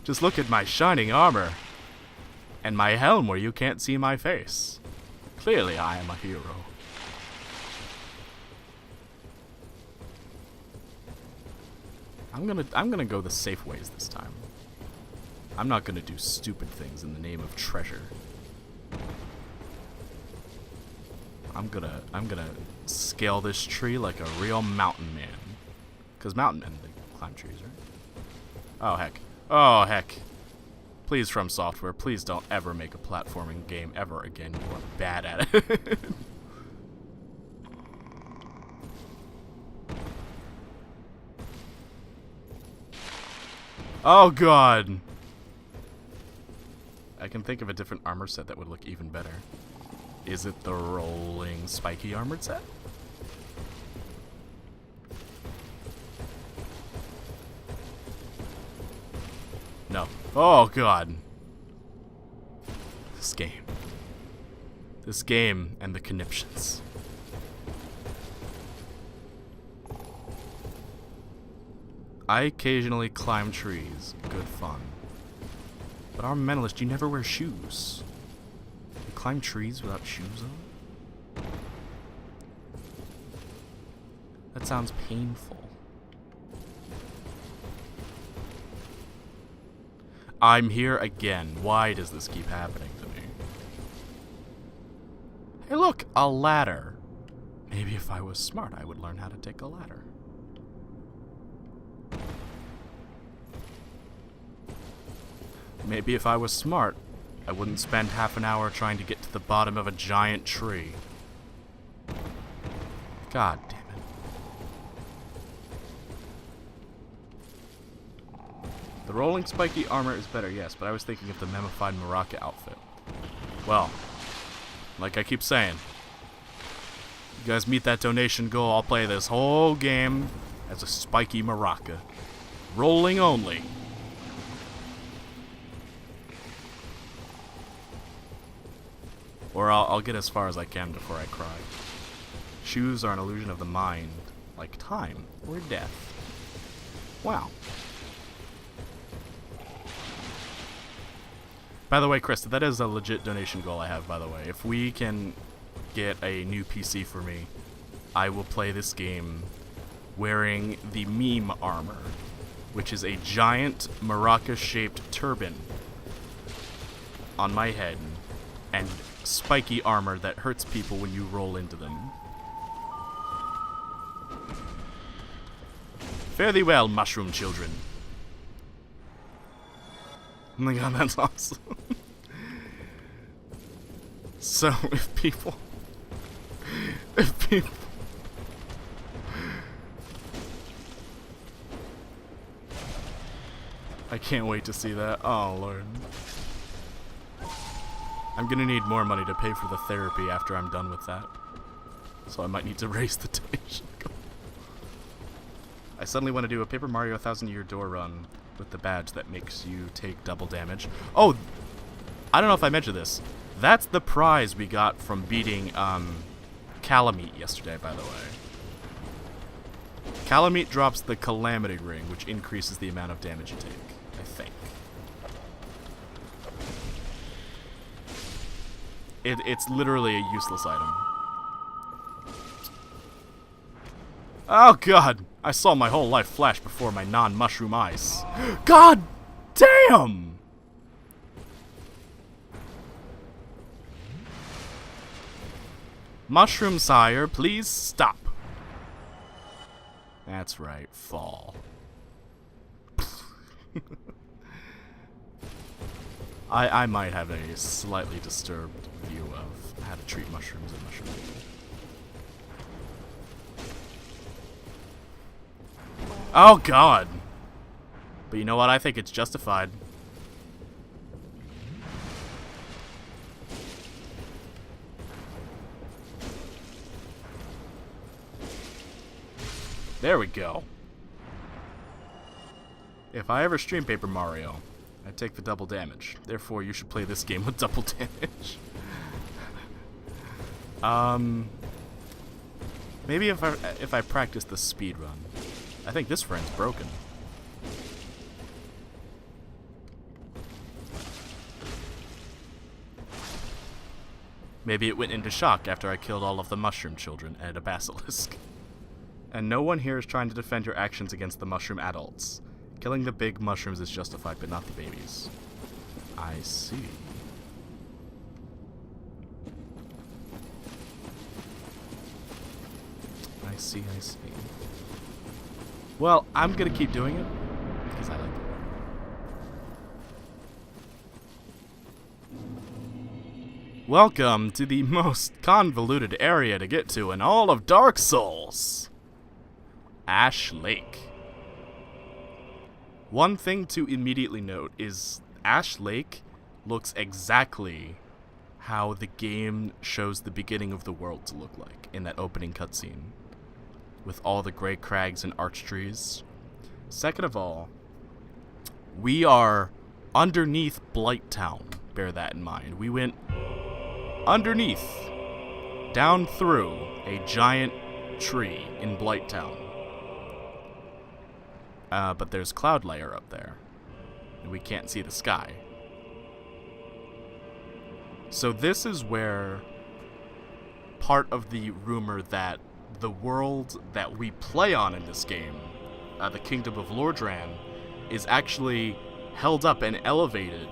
Just look at my shining armor. And my helm where you can't see my face. Clearly I am a hero. I'm gonna go the safe ways this time. I'm not gonna do stupid things in the name of treasure. I'm gonna scale this tree like a real mountain man. Cause mountain men, they climb trees, right? Oh heck. Oh heck. Please, From Software, please don't ever make a platforming game ever again. You are bad at it. Oh god! I can think of a different armor set that would look even better. Is it the rolling spiky armored set? No. Oh god. This game. This game and the conniptions. I occasionally climb trees. Good fun. But Armamentalist, you never wear shoes. You climb trees without shoes on? That sounds painful. I'm here again. Why does this keep happening to me? Hey look, a ladder. Maybe if I was smart, I would learn how to take a ladder. Maybe if I was smart, I wouldn't spend half an hour trying to get to the bottom of a giant tree. God damn it. The rolling spiky armor is better, yes, but I was thinking of the mummified Maraca outfit. Well, like I keep saying, you guys meet that donation goal, I'll play this whole game as a spiky Maraca. Rolling only. Or I'll get as far as I can before I cry. Shoes are an illusion of the mind, like time or death. Wow. By the way, Chris, that is a legit donation goal I have, by the way. If we can get a new PC for me, I will play this game wearing the meme armor, which is a giant Maraca-shaped turban on my head, and spiky armor that hurts people when you roll into them. Fare thee well, mushroom children. Oh my god, that's awesome. So, if people... I can't wait to see that. Oh, Lord. I'm gonna need more money to pay for the therapy after I'm done with that. So I might need to raise the donation goal. I suddenly want to do a Paper Mario 1000 Year Door run with the badge that makes you take double damage. Oh! I don't know if I mentioned this. That's the prize we got from beating, Calamite yesterday, by the way. Calamite drops the Calamity Ring, which increases the amount of damage you take, I think. It's literally a useless item. Oh god! I saw my whole life flash before my non-mushroom eyes. God damn! Mushroom sire, please stop. That's right, fall. I might have a slightly disturbed view of how to treat mushrooms and mushroom people. Oh god! But you know what? I think it's justified. There we go. If I ever stream Paper Mario, I take the double damage. Therefore, you should play this game with double damage. Maybe if I practice the speed run. I think this friend's broken. Maybe it went into shock after I killed all of the mushroom children and a basilisk. And no one here is trying to defend your actions against the mushroom adults. Killing the big mushrooms is justified, but not the babies. I see. I see, I see. Well, I'm gonna keep doing it, because I like it. Welcome to the most convoluted area to get to in all of Dark Souls. Ash Lake. One thing to immediately note is Ash Lake looks exactly how the game shows the beginning of the world to look like in that opening cutscene, with all the great crags and arch trees. Second of all, we are underneath Blight Town. Bear that in mind. We went underneath, down through a giant tree in Blight Town. But there's cloud layer up there, and we can't see the sky. So this is where part of the rumor that the world that we play on in this game, the Kingdom of Lordran, is actually held up and elevated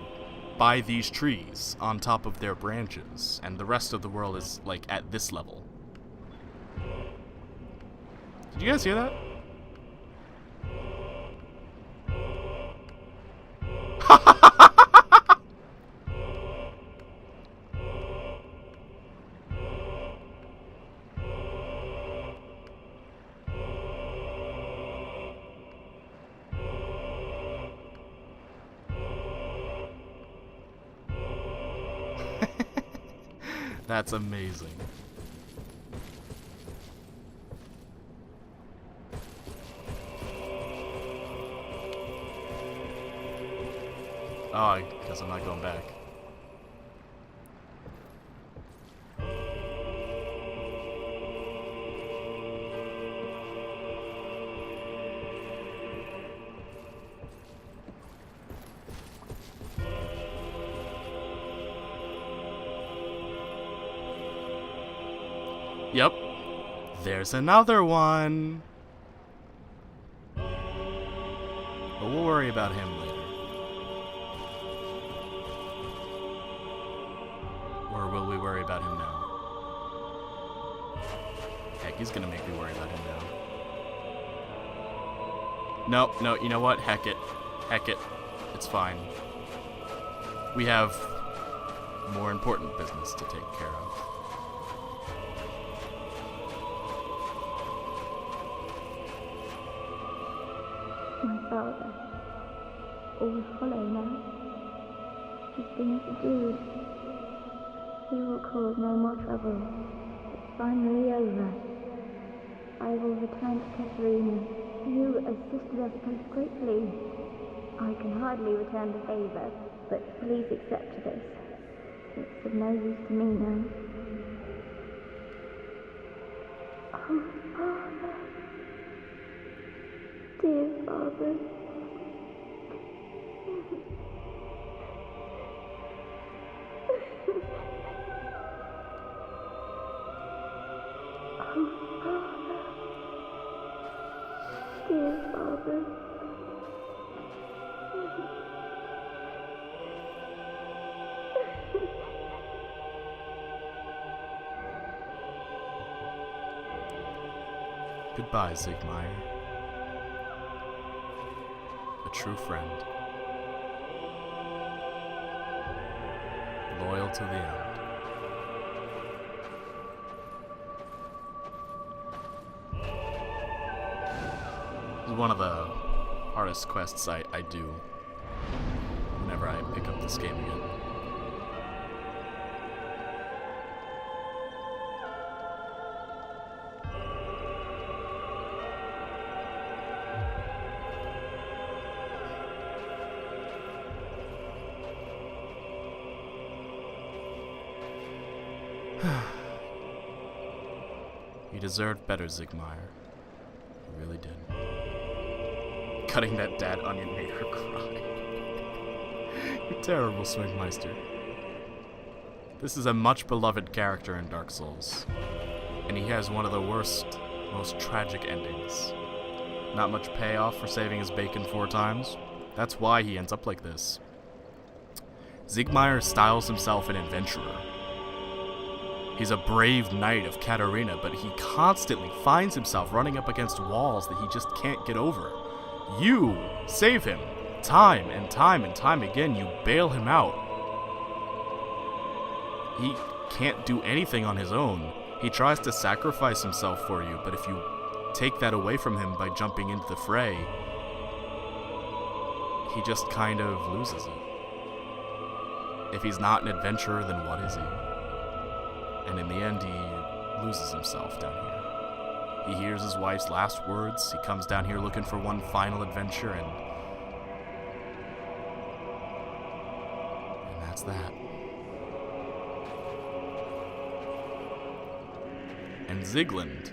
by these trees on top of their branches, and the rest of the world is, like, at this level. Did you guys hear that? That's amazing. Oh, I guess I'm not going back. Yep. There's another one. But we'll worry about him later. Or will we worry about him now? Heck, he's gonna make me worry about him now. No, you know what? Heck it. Heck it. It's fine. We have more important business to take care of. My father, all will follow now. He's been subdued. He will cause no more trouble. It's finally over. I will return to Katerina. You assisted us both greatly. I can hardly return the favor, but please accept this. It's of no use to me now. Oh, Father. Dear Father. Oh, Father. Dear Father. Goodbye, Zigmeyer. A true friend. Loyal to the end. This is one of the hardest quests I do whenever I pick up this game again. You deserved better, Zigmeyer. You really did. Cutting that dad onion made her cry. You're terrible, Swingmeister. This is a much beloved character in Dark Souls, and he has one of the worst, most tragic endings. Not much payoff for saving his bacon 4 times. That's why he ends up like this. Zigmeyer styles himself an adventurer. He's a brave knight of Katarina, but he constantly finds himself running up against walls that he just can't get over. You save him. Time and time and time again, you bail him out. He can't do anything on his own. He tries to sacrifice himself for you, but if you take that away from him by jumping into the fray, he just kind of loses it. If he's not an adventurer, then what is he? And in the end, he loses himself down here. He hears his wife's last words, he comes down here looking for one final adventure, and that's that. And Zigland,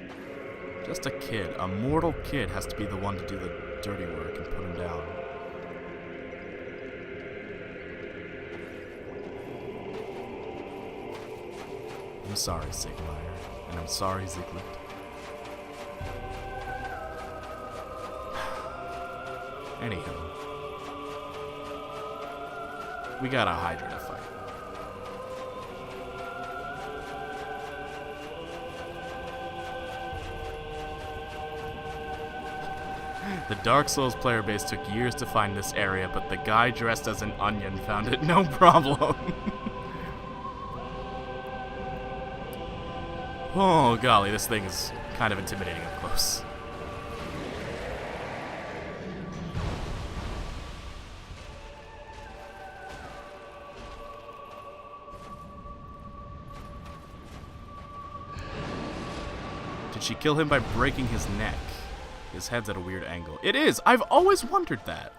just a kid, a mortal kid, has to be the one to do the dirty work and put him down. I'm sorry, Sigmire, and I'm sorry, Zigland. Anywho, we got a Hydra to fight. The Dark Souls player base took years to find this area, but the guy dressed as an onion found it no problem. Oh golly, this thing is kind of intimidating up close. Did she kill him by breaking his neck? His head's at a weird angle. It is! I've always wondered that.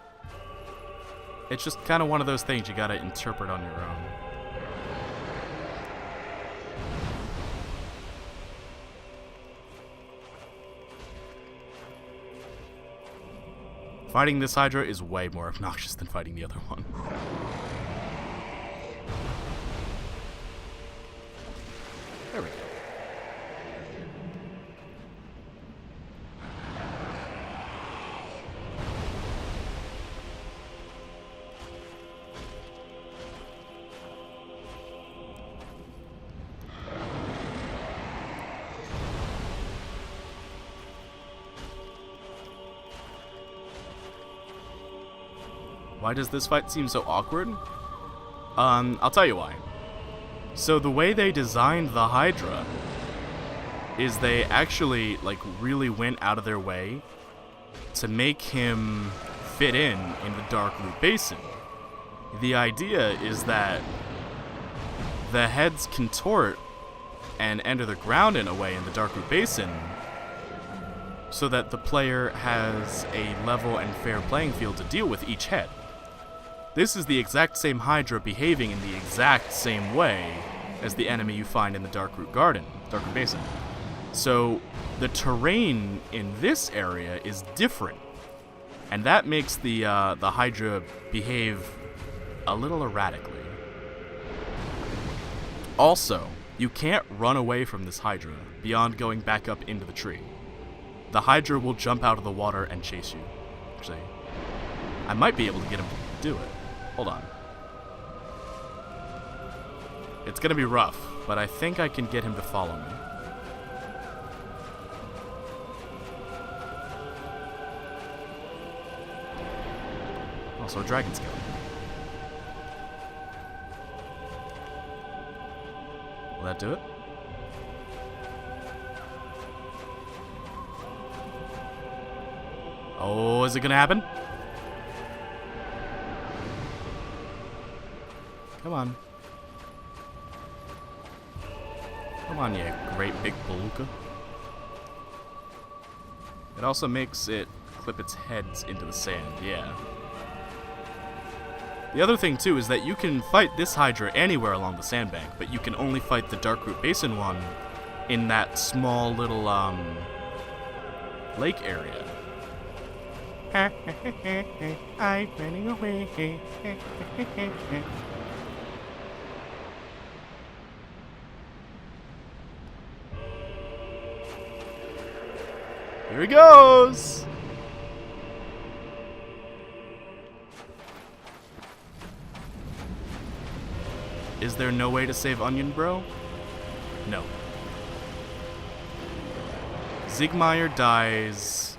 It's just kind of one of those things you gotta interpret on your own. Fighting this Hydra is way more obnoxious than fighting the other one. There we go. Why does this fight seem so awkward? I'll tell you why. So the way they designed the Hydra is they actually, like, really went out of their way to make him fit in the Dark Root Basin. The idea is that the heads contort and enter the ground in a way in the Dark Root Basin so that the player has a level and fair playing field to deal with each head. This is the exact same Hydra behaving in the exact same way as the enemy you find in the Darkroot Basin. So the terrain in this area is different, and that makes the Hydra behave a little erratically. Also, you can't run away from this Hydra beyond going back up into the tree. The Hydra will jump out of the water and chase you. Actually, I might be able to get him to do it. Hold on. It's gonna be rough, but I think I can get him to follow me. Also a dragon skeleton. Will that do it? Oh, is it gonna happen? Come on. Come on, you great big beluga. It also makes it clip its heads into the sand, yeah. The other thing, too, is that you can fight this Hydra anywhere along the sandbank, but you can only fight the Darkroot Basin one in that small little, lake area. I'm running away. Here he goes! Is there no way to save Onion Bro? No. Sigmire dies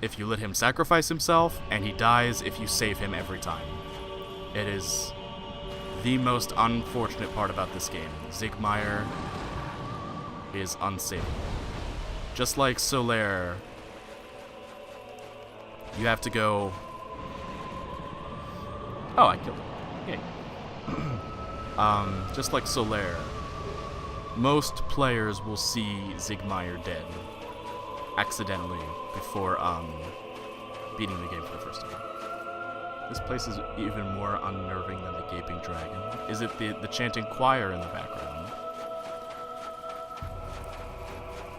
if you let him sacrifice himself, and he dies if you save him every time. It is the most unfortunate part about this game. Sigmire is unsavable. Just like Solaire, you have to go Oh, I killed him. Yay. Just like Solaire, most players will see Zigmeyer dead accidentally before beating the game for the first time. This place is even more unnerving than the Gaping Dragon. Is it the chanting choir in the background?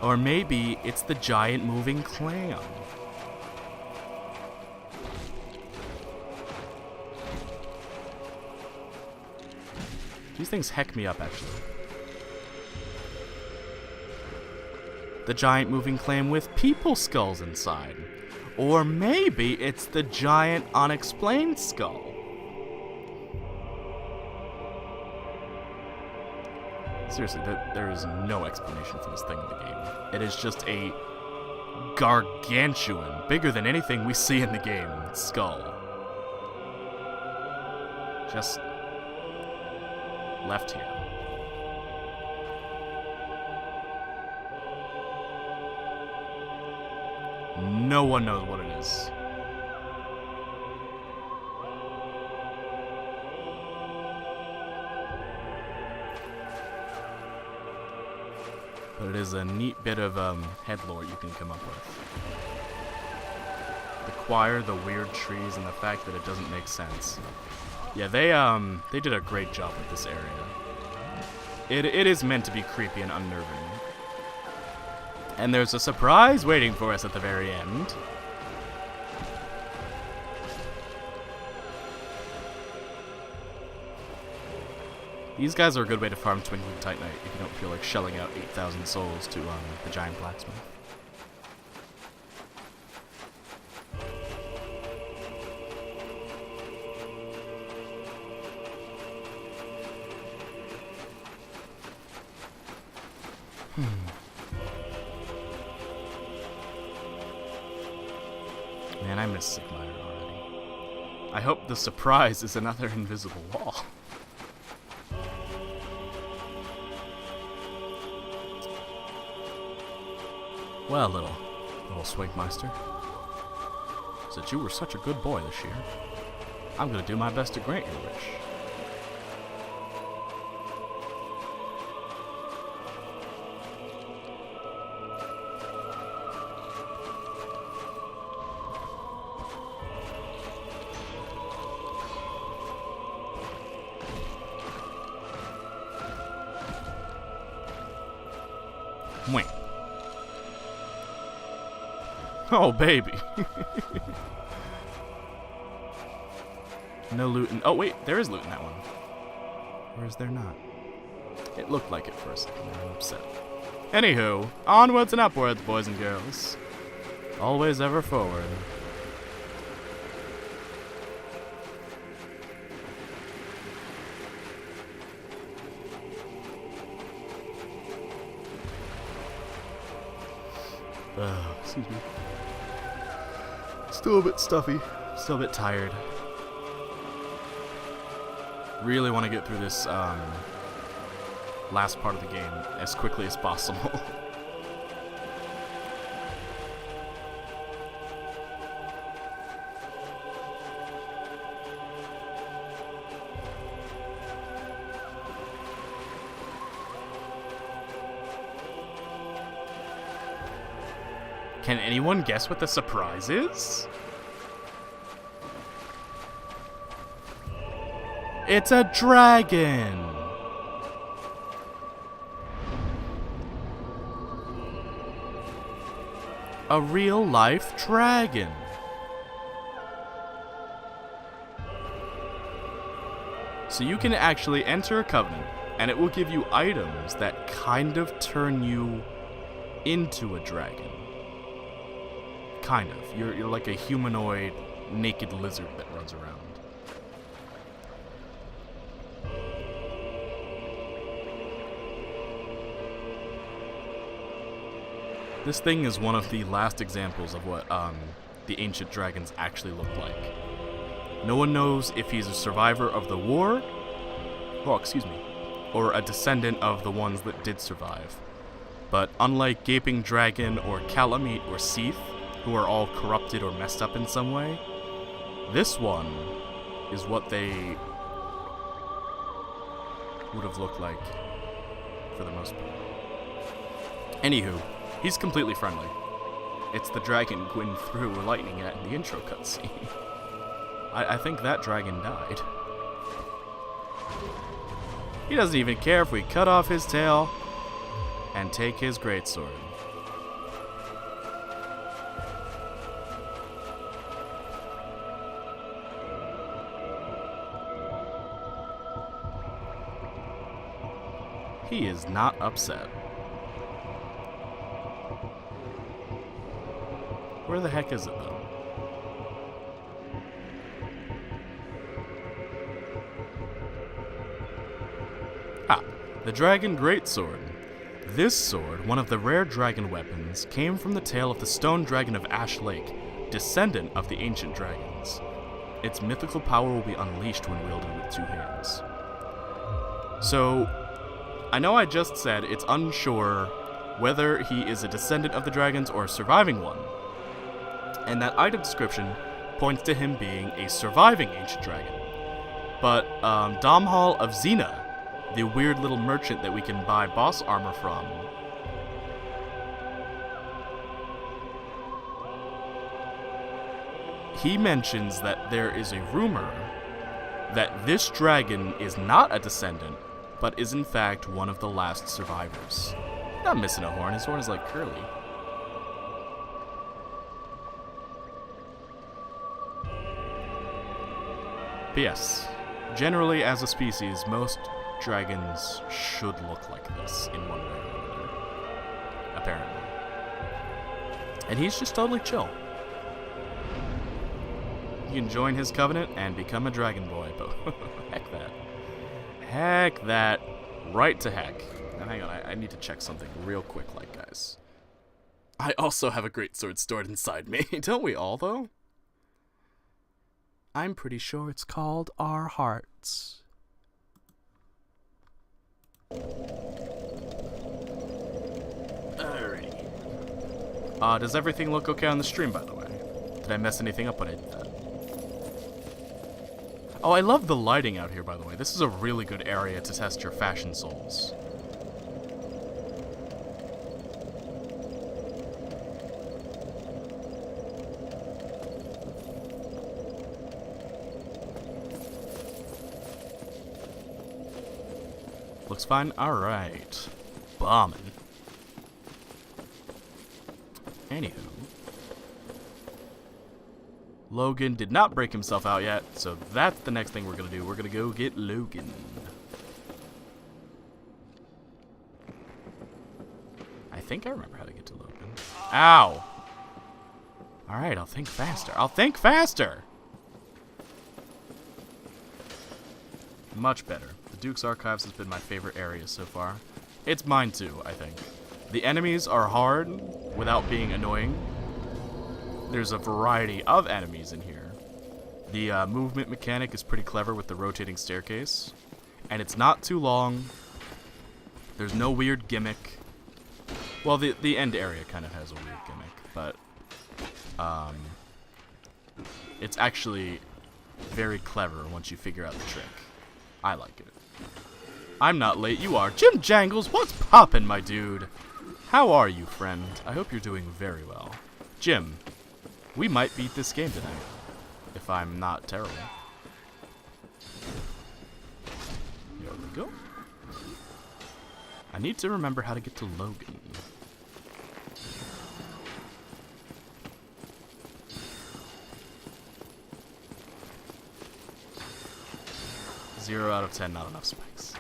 Or maybe it's the giant moving clam. These things heck me up, actually. The giant moving clam with people skulls inside. Or maybe it's the giant unexplained skull. Seriously, there is no explanation for this thing in the game. It is just a gargantuan, bigger than anything we see in the game, skull. Just left here. No one knows what it is. But it is a neat bit of head lore you can come up with. The choir, the weird trees, and the fact that it doesn't make sense. Yeah, they did a great job with this area. It is meant to be creepy and unnerving. And there's a surprise waiting for us at the very end. These guys are a good way to farm Twinkling Titanite if you don't feel like shelling out 8,000 souls to the giant blacksmith. Man, I miss Sigmire already. I hope the surprise is another invisible wall. Well, little Swinkmeister. Since you were such a good boy this year, I'm gonna do my best to grant your wish. Wait. Oh, baby. No loot in... Oh, wait. There is loot in that one. Or is there not? It looked like it for a second. I'm upset. Anywho, onwards and upwards, boys and girls. Always ever forward. Excuse me. Still a bit stuffy. Still a bit tired. Really want to get through this last part of the game as quickly as possible. Can anyone guess what the surprise is? It's a dragon! A real-life dragon. So you can actually enter a covenant, and it will give you items that kind of turn you into a dragon. Kind of. You're like a humanoid, naked lizard that runs around. This thing is one of the last examples of what the ancient dragons actually look like. No one knows if he's a survivor of the war, or a descendant of the ones that did survive. But unlike Gaping Dragon or Calamite or Seath, who are all corrupted or messed up in some way, this one is what they would have looked like for the most part. Anywho, he's completely friendly. It's the dragon Gwyn threw lightning at in the intro cutscene. I think that dragon died. He doesn't even care if we cut off his tail and take his greatsword. He is not upset. Where the heck is it, though? Ah, the Dragon Greatsword. This sword, one of the rare dragon weapons, came from the tail of the stone dragon of Ash Lake, descendant of the ancient dragons. Its mythical power will be unleashed when wielded with 2 hands. So, I know I just said it's unsure whether he is a descendant of the dragons or a surviving one, and that item description points to him being a surviving ancient dragon. But Domhall of Xena, the weird little merchant that we can buy boss armor from, he mentions that there is a rumor that this dragon is not a descendant, but is in fact one of the last survivors. Not missing a horn, his horn is like curly. But yes, generally as a species, most dragons should look like this in one way or another, apparently. And he's just totally chill. You can join his covenant and become a dragon boy, but heck that. Heck that. Right to heck. Now hang on, I need to check something real quick, guys. I also have a greatsword stored inside me. Don't we all, though? I'm pretty sure it's called Our Hearts. Alrighty. Does everything look okay on the stream, by the way? Did I mess anything up when I did that? Oh, I love the lighting out here, by the way. This is a really good area to test your fashion souls. Looks fine? Alright. Bombing. Anywho. Logan did not break himself out yet, so that's the next thing we're gonna do. We're gonna go get Logan. I think I remember how to get to Logan. Ow! Alright, I'll think faster. I'll think faster! Much better. The Duke's Archives has been my favorite area so far. It's mine too, I think. The enemies are hard without being annoying. There's a variety of enemies in here. The movement mechanic is pretty clever with the rotating staircase. And it's not too long. There's no weird gimmick. Well, the end area kind of has a weird gimmick, but it's actually very clever once you figure out the trick. I like it. I'm not late, you are. Jim Jangles, what's poppin', my dude? How are you, friend? I hope you're doing very well. Jim, we might beat this game tonight, if I'm not terrible. Here we go. I need to remember how to get to Logan. Zero out of 10, not enough spikes.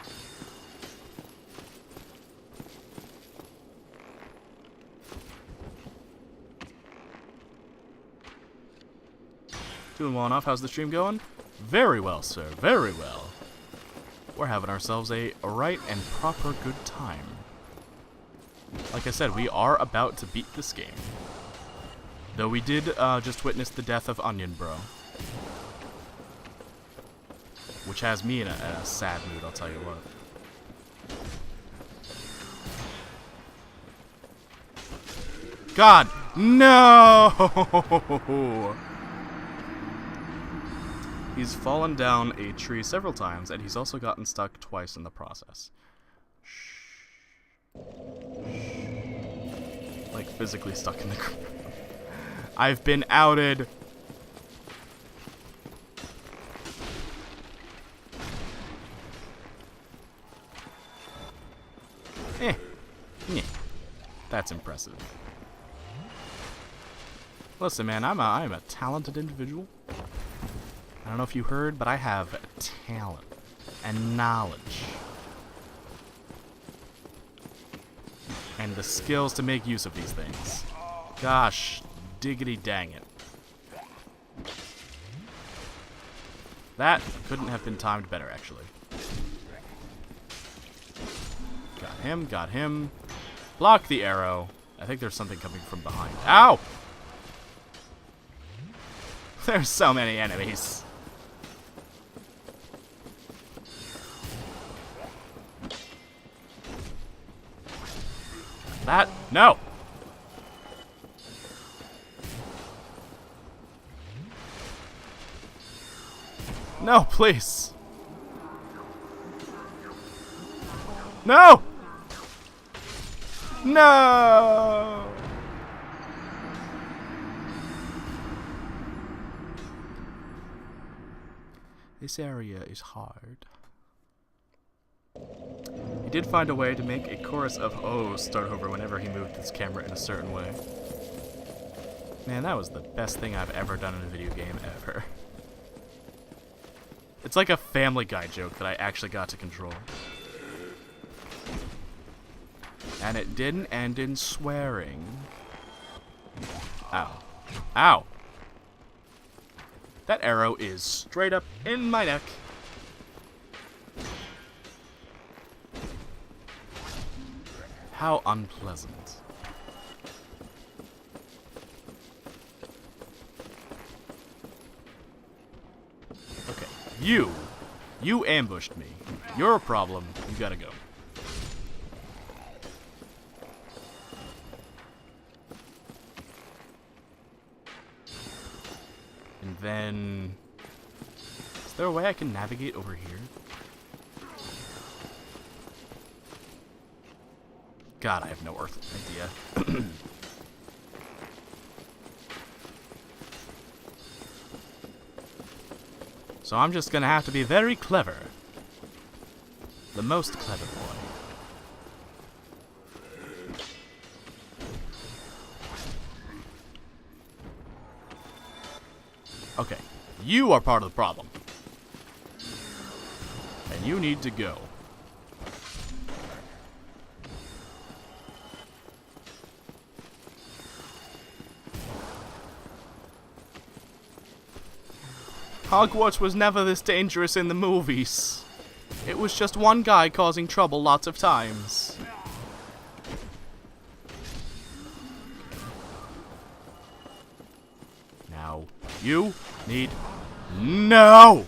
Doing well enough. How's the stream going? Very well, sir. Very well. We're having ourselves a right and proper good time. Like I said, we are about to beat this game. Though we did just witness the death of Onion Bro. Which has me in a sad mood, I'll tell you what. God, no! He's fallen down a tree several times, and he's also gotten stuck twice in the process. Shh. Like, physically stuck in the ground. I've been outed! Yeah. That's impressive. Listen, man, I'm a talented individual. I don't know if you heard, but I have talent and knowledge. And the skills to make use of these things. Gosh, diggity dang it. That couldn't have been timed better, actually. Got him. Block the arrow. I think there's something coming from behind. Ow! There's so many enemies. That, no! No, please. No! No! This area is hard. He did find a way to make a chorus of ohs start over whenever he moved his camera in a certain way. Man, that was the best thing I've ever done in a video game ever. It's like a Family Guy joke that I actually got to control. And it didn't end in swearing. Ow. Ow! That arrow is straight up in my neck. How unpleasant. Okay, you ambushed me. You're a problem. You gotta go. And then... Is there a way I can navigate over here? God, I have no earthly idea. So I'm just gonna have to be very clever. The most clever boy. Okay, you are part of the problem. And you need to go. Hogwarts was never this dangerous in the movies. It was just one guy causing trouble lots of times. Now, you need... No!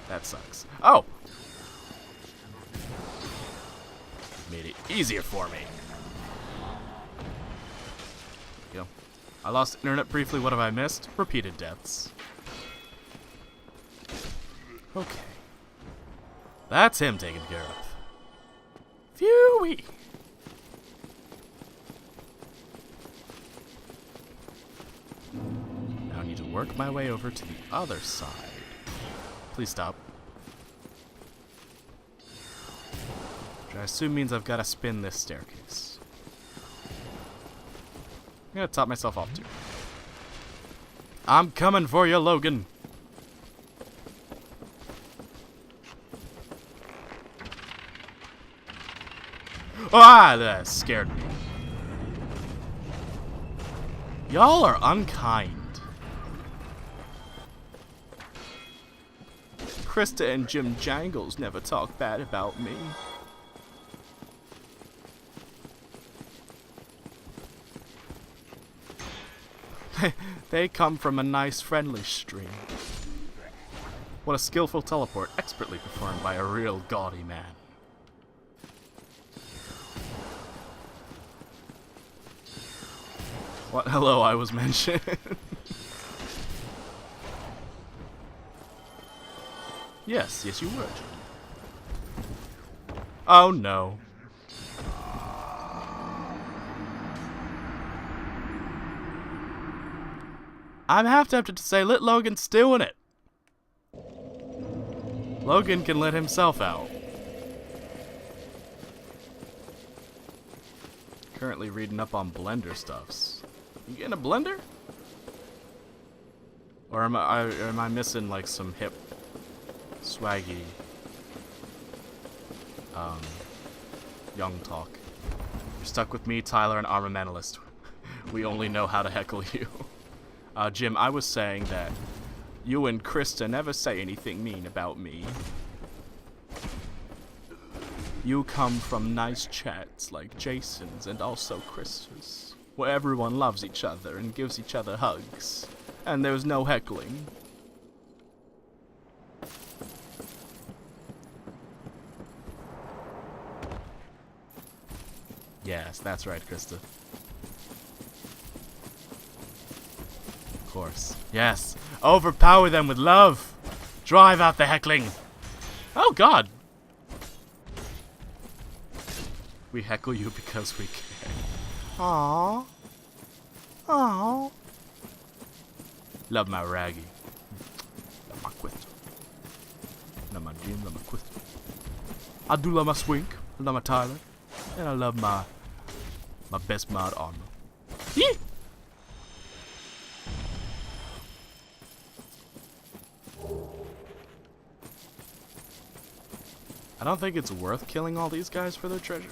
That sucks. Oh! Made it easier for me. Go. I lost internet briefly. What have I missed? Repeated deaths. Okay. That's him taken care of. Phew-wee. Now I need to work my way over to the other side. Please stop. Which I assume means I've got to spin this staircase. I'm gonna top myself off too. I'm coming for you, Logan. Ah, that scared me. Y'all are unkind. Krista and Jim Jangles never talk bad about me. They come from a nice, friendly stream. What a skillful teleport, expertly performed by a real gaudy man. What hello I was mentioned. Yes, yes you would. Oh no. I'm half tempted to say let Logan stew in it. Logan can let himself out. Currently reading up on blender stuffs. You getting a blender? Or am I missing like some hip, swaggy, young talk? You're stuck with me, Tyler, an armamentalist. We only know how to heckle you. Jim, I was saying that you and Krista never say anything mean about me. You come from nice chats like Jason's and also Krista's, where everyone loves each other and gives each other hugs, and there's no heckling. Yes, that's right, Krista. Of course. Yes. Overpower them with love. Drive out the heckling. Oh, God. We heckle you because we care. Aww. Aww. Love my Raggy. Love my Quista. Love my Jim. Love my Quista. I do love my Swink. I love my Tyler. And I love my best mod armor. Yee! I don't think it's worth killing all these guys for their treasure.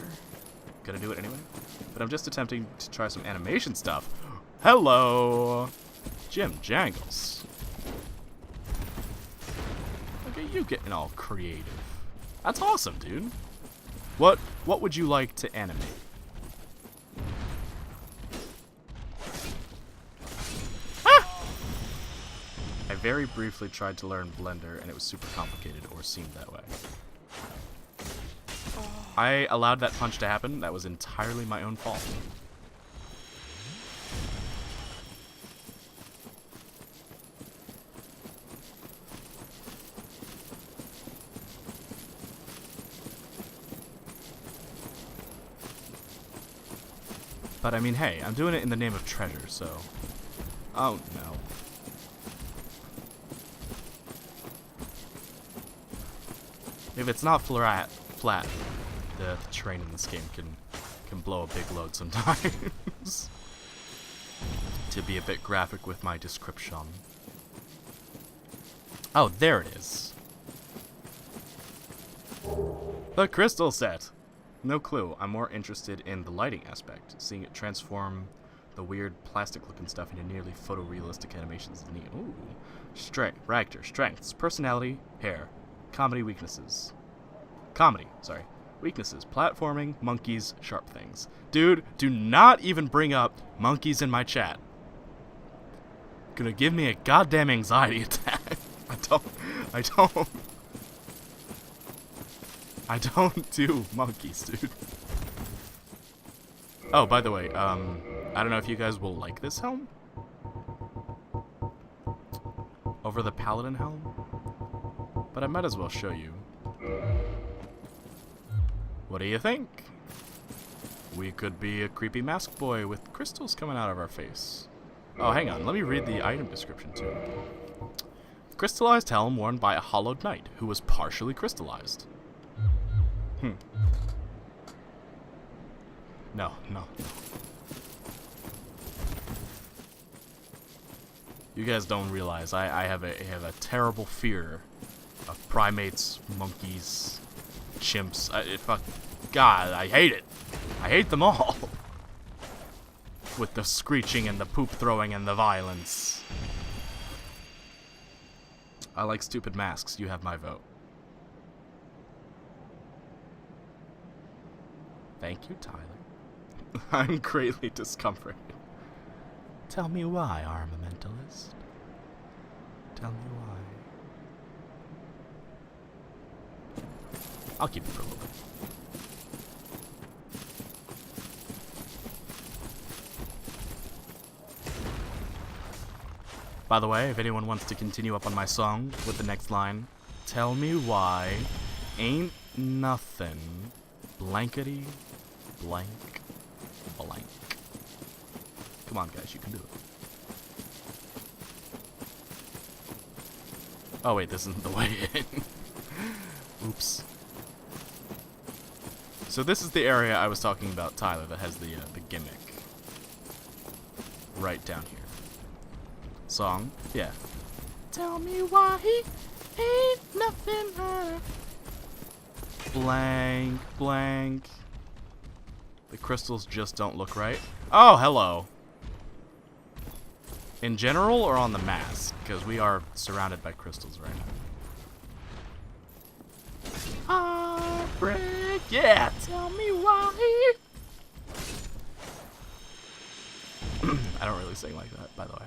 Gonna do it anyway. But I'm just attempting to try some animation stuff. Hello! Jim Jangles. Look at you getting all creative. That's awesome, dude. What would you like to animate? Ah! I very briefly tried to learn Blender and it was super complicated, or seemed that way. I allowed that punch to happen. That was entirely my own fault. But I mean, hey, I'm doing it in the name of treasure, so... Oh, no. If it's not flat, the terrain in this game can blow a big load sometimes. To be a bit graphic with my description. Oh, there it is. The crystal set! No clue. I'm more interested in the lighting aspect. Seeing it transform the weird plastic-looking stuff into nearly photorealistic animations is neat. Ooh. Strength. Ragtter. Strengths. Personality. Hair. Comedy weaknesses. Comedy. Sorry. Weaknesses. Platforming. Monkeys. Sharp things. Dude, do not even bring up monkeys in my chat. Gonna give me a goddamn anxiety attack. I don't do monkeys, dude. Oh, by the way, I don't know if you guys will like this helm. Over the Paladin helm. But I might as well show you. What do you think? We could be a creepy mask boy with crystals coming out of our face. Oh, hang on. Let me read the item description, too. Crystallized helm worn by a hollowed knight who was partially crystallized. No. You guys don't realize I have a terrible fear of primates, monkeys, chimps. God, I hate it. I hate them all. With the screeching and the poop throwing and the violence. I like stupid masks. You have my vote. Thank you, Tyler. I'm greatly discomforted. Tell me why, armamentalist. Tell me why. I'll keep it for a little bit. By the way, if anyone wants to continue up on my song with the next line, Tell me why ain't nothing blankety blank blank. Come on, guys, you can do it. Oh wait, this isn't the way in. Oops. So this is the area I was talking about, Tyler, that has the gimmick. Right down here. Song? Yeah. Tell me why he ain't nothing but blank, blank. The crystals just don't look right. Oh, hello. In general or on the mask? Because we are surrounded by crystals right now. Heartbreak, yeah, tell me why. I don't really sing like that, by the way.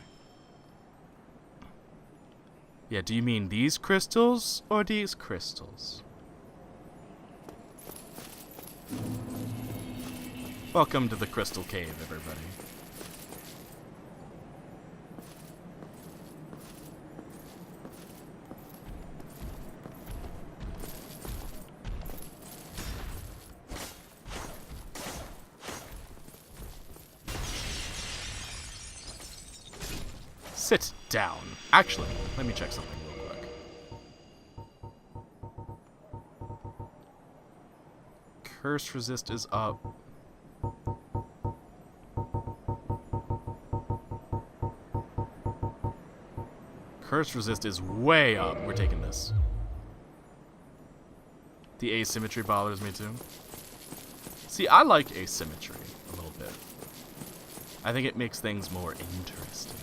Yeah, do you mean these crystals or these crystals? Welcome to the Crystal Cave, everybody. Sit down. Actually, let me check something real quick. Curse resist is up. Curse resist is way up. We're taking this. The asymmetry bothers me too. See, I like asymmetry a little bit. I think it makes things more interesting.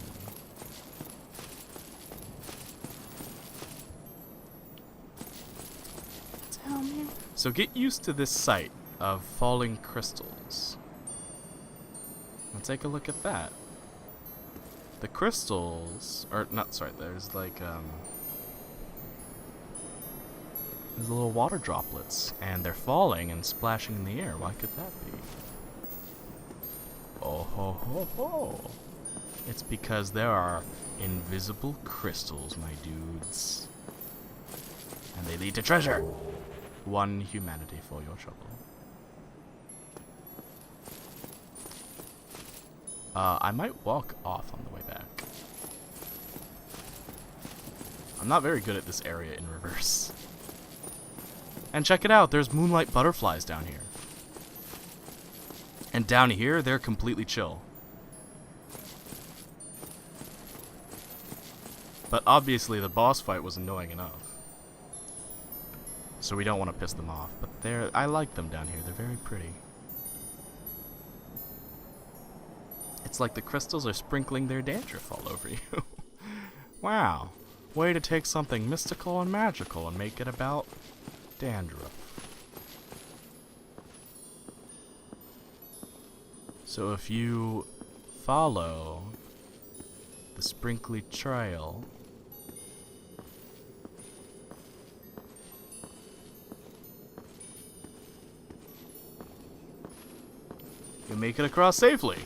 Tell me. So get used to this sight of falling crystals. Let's take a look at that. The crystals, or not, sorry, there's like, there's little water droplets, and they're falling and splashing in the air. Why could that be? Oh ho ho ho! It's because there are invisible crystals, my dudes. And they lead to treasure! One humanity for your trouble. I might walk off on the way back. I'm not very good at this area in reverse. And check it out, there's moonlight butterflies down here. And down here, they're completely chill. But obviously the boss fight was annoying enough. So we don't want to piss them off. But I like them down here, they're very pretty. It's like the crystals are sprinkling their dandruff all over you. Wow. Way to take something mystical and magical and make it about dandruff. So if you follow the sprinkly trail, you'll make it across safely.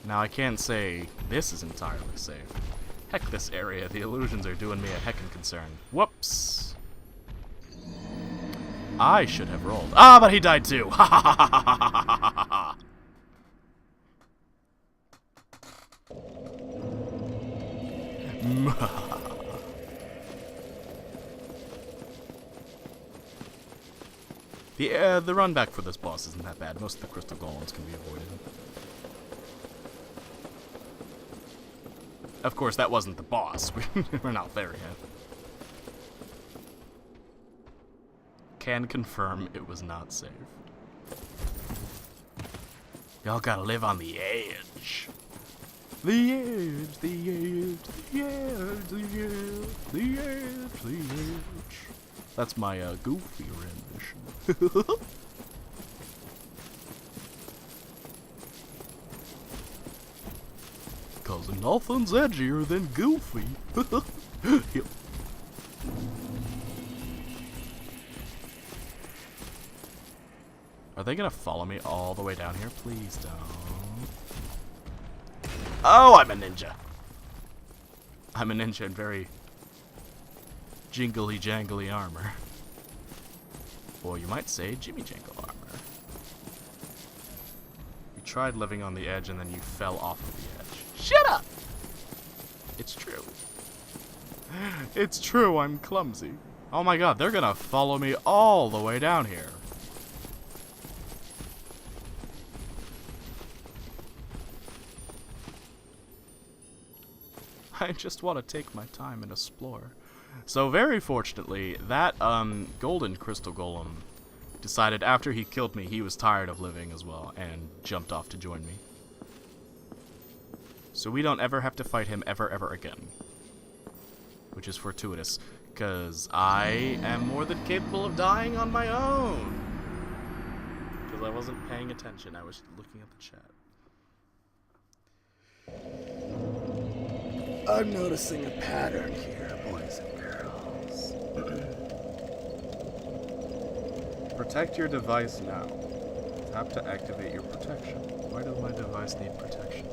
Now I can't say this is entirely safe. Heck this area, the illusions are doing me a heckin' concern. Whoops. I should have rolled. Ah, but he died too. Ha ha ha ha ha ha ha ha. The run back for this boss isn't that bad. Most of the crystal golems can be avoided. Of course, that wasn't the boss. We're not there yet. Can confirm it was not safe. Y'all gotta live on the edge. The edge, the edge, the edge, the edge, the edge, the edge. That's my goofy rendition. Cause nothing's edgier than Goofy. Yep. Are they gonna follow me all the way down here? Please don't. Oh, I'm a ninja. I'm a ninja and very jingly jangly armor. Or you might say Jimmy Jangle armor. You tried living on the edge and then you fell off of the edge. Shut up! It's true. It's true, I'm clumsy. Oh my god, they're gonna follow me all the way down here. I just want to take my time and explore. So very fortunately, that golden crystal golem decided after he killed me he was tired of living as well and jumped off to join me. So we don't ever have to fight him ever again. Which is fortuitous, because I am more than capable of dying on my own. Because I wasn't paying attention, I was looking at the chat. I'm noticing a pattern here, boys and girls. Protect your device now. Tap to activate your protection. Why does my device need protection?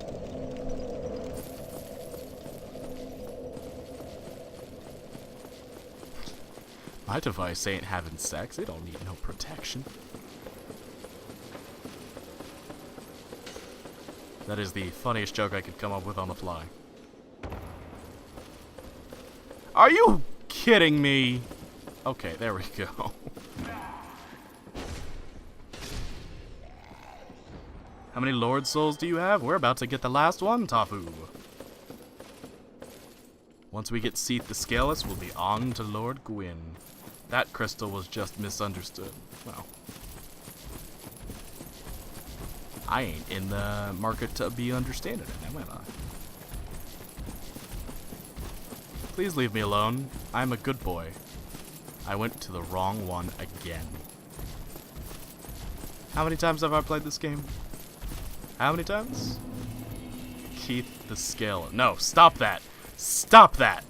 My device ain't having sex. It don't need no protection. That is the funniest joke I could come up with on the fly. Are you kidding me? Okay, there we go. How many Lord Souls do you have? We're about to get the last one, Tafu. Once we get Seath the Scaleless, we'll be on to Lord Gwyn. That crystal was just misunderstood. Well, I ain't in the market to be understanding it, am I? Please leave me alone. I'm a good boy. I went to the wrong one again. How many times have I played this game? How many times? Keith the Scale. No, stop that. Stop that.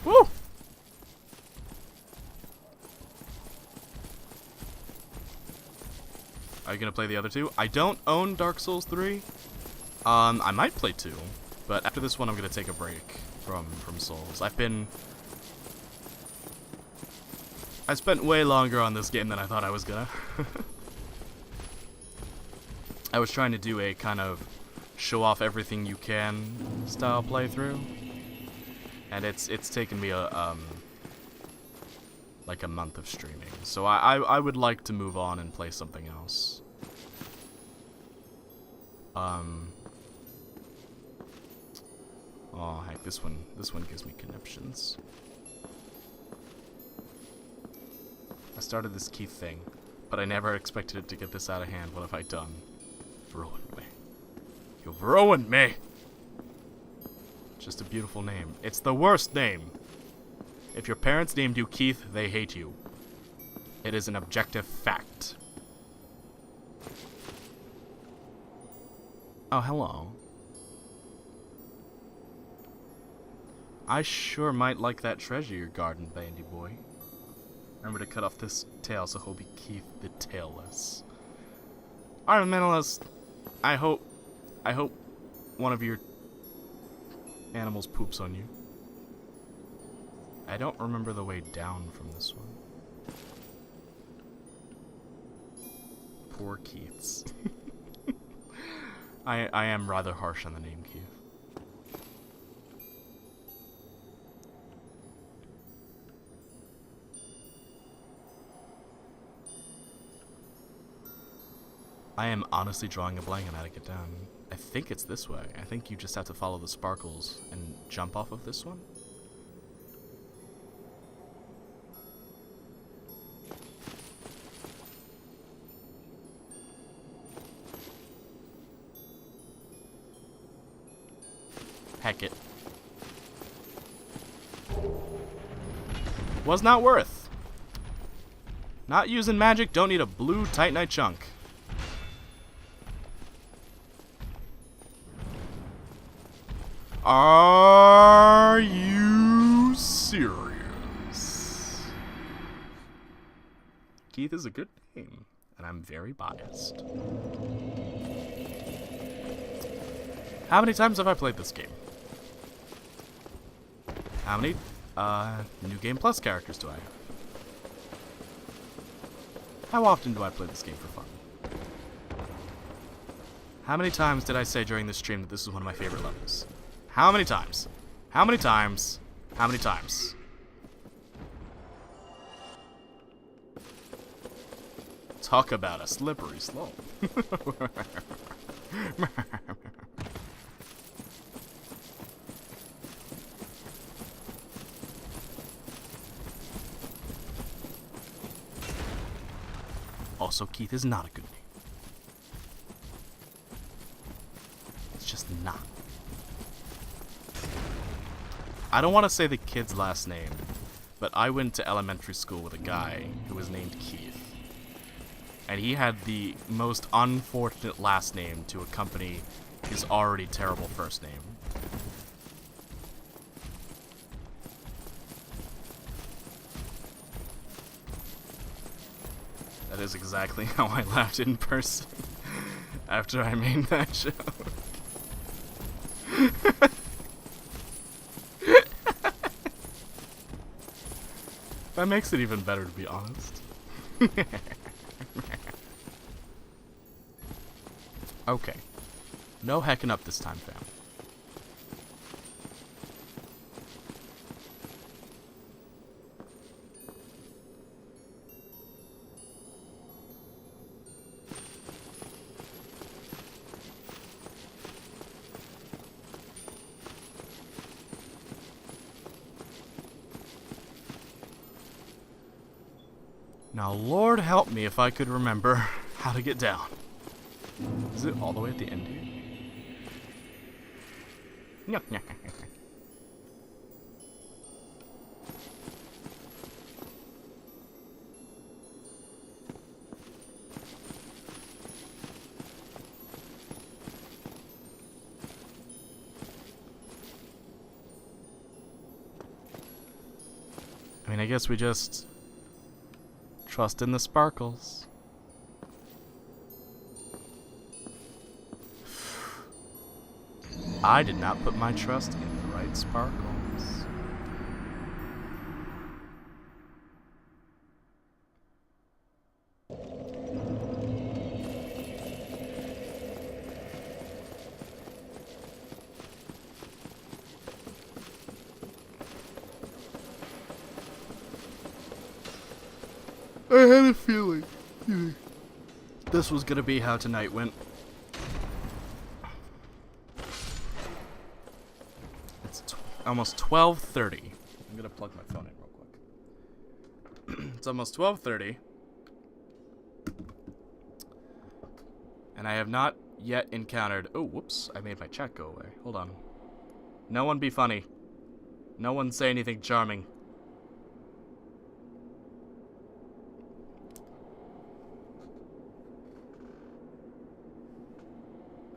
Woo! Are you gonna play the other two? I don't own Dark Souls 3. I might play 2, but after this one I'm gonna take a break from Souls. I spent way longer on this game than I thought I was gonna. I was trying to do a kind of show off everything you can style playthrough. And it's taken me like a month of streaming, so I would like to move on and play something else. Oh heck, this one gives me conniptions. I started this Keith thing, but I never expected it to get this out of hand. What have I done? You've ruined me. You've ruined me. Just a beautiful name. It's the worst name. If your parents named you Keith, they hate you. It is an objective fact. Oh, hello. I sure might like that treasure you're guarding, bandy boy. Remember to cut off this tail so he'll be Keith the Tailless. Alright, Mentalist. I hope one of your animals poops on you. I don't remember the way down from this one. Poor Keiths. I am rather harsh on the name Keith. I am honestly drawing a blank on how to get down. I think it's this way. I think you just have to follow the sparkles and jump off of this one. Heck it. Was not worth. Not using magic, don't need a blue Titanite chunk. Are you serious? Keith is a good name, and I'm very biased. How many times have I played this game? How many New Game Plus characters do I have? How often do I play this game for fun? How many times did I say during this stream that this is one of my favorite levels? How many times? How many times? How many times? Talk about a slippery slope. Also, Keith is not a good name. It's just not. I don't want to say the kid's last name, but I went to elementary school with a guy who was named Keith. And he had the most unfortunate last name to accompany his already terrible first name. That is exactly how I laughed in person after I made that joke. That makes it even better, to be honest. Okay. No hecking up this time, fam. Now, Lord help me if I could remember how to get down. Is it all the way at the end here? I mean, I guess we just trust in the sparkles. I did not put my trust in the right sparkles. I had a feeling this was gonna be how tonight went. Almost 12:30. I'm gonna plug my phone in real quick. It's almost 12:30, and I have not yet encountered. Oh, whoops! I made my chat go away. Hold on. No one be funny. No one say anything charming.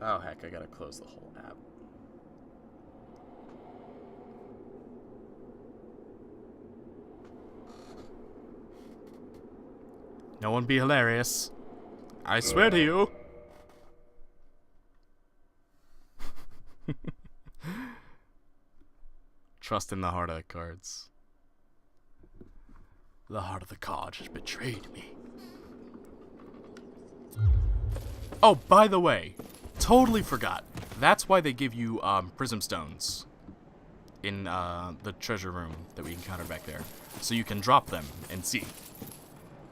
Oh heck! I gotta close the whole app. No one be hilarious. I swear to you. Trust in the heart of the cards. The heart of the card has betrayed me. Oh, by the way, totally forgot. That's why they give you prism stones in the treasure room that we encountered back there. So you can drop them and see.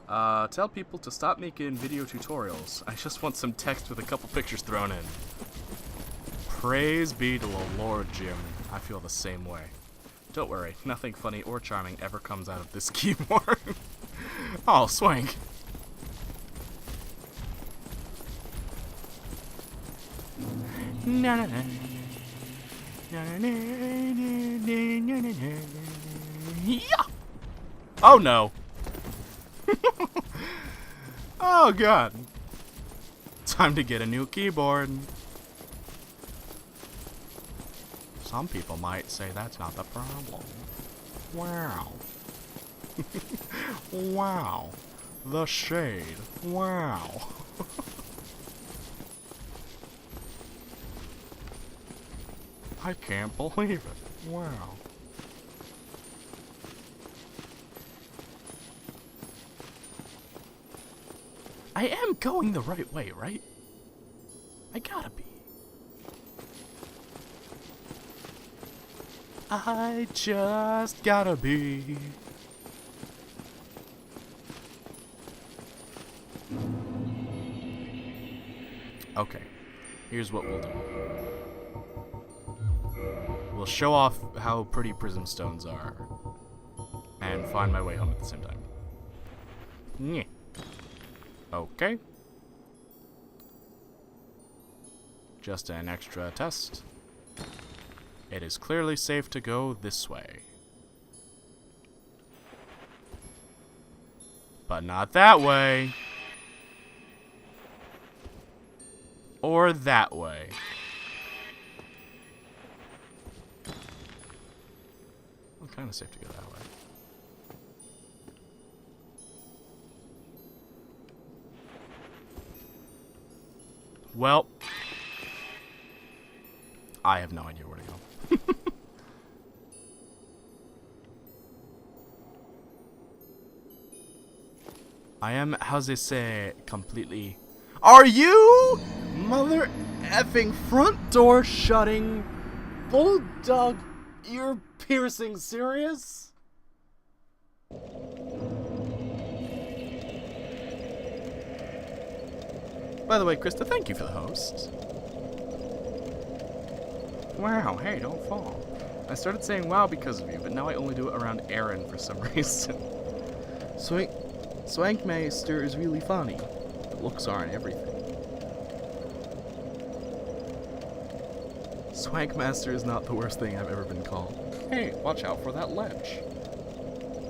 Tell people to stop making video tutorials. I just want some text with a couple pictures thrown in. Praise be to the Lord, Jim. I feel the same way. Don't worry, nothing funny or charming ever comes out of this keyboard. Oh, swank. Yeah. Oh no. Oh god. Time to get a new keyboard. Some people might say that's not the problem. Wow. Wow. The shade. Wow. I can't believe it. Wow. I am going the right way, right? I gotta be. I just gotta be. Okay, here's what we'll do. We'll show off how pretty prism stones are and find my way home at the same time. Yeah. Okay. Just an extra test. It is clearly safe to go this way. But not that way. Or that way. Well, kind of safe to go that way. Well, I have no idea where to go. I am, how's they say, completely... Are you mother effing front door shutting bulldog ear piercing serious? By the way, Krista, thank you for the host. Wow, hey, don't fall. I started saying wow because of you, but now I only do it around Aaron for some reason. Swankmeister is really funny. The looks aren't everything. Swankmaster is not the worst thing I've ever been called. Hey, watch out for that ledge.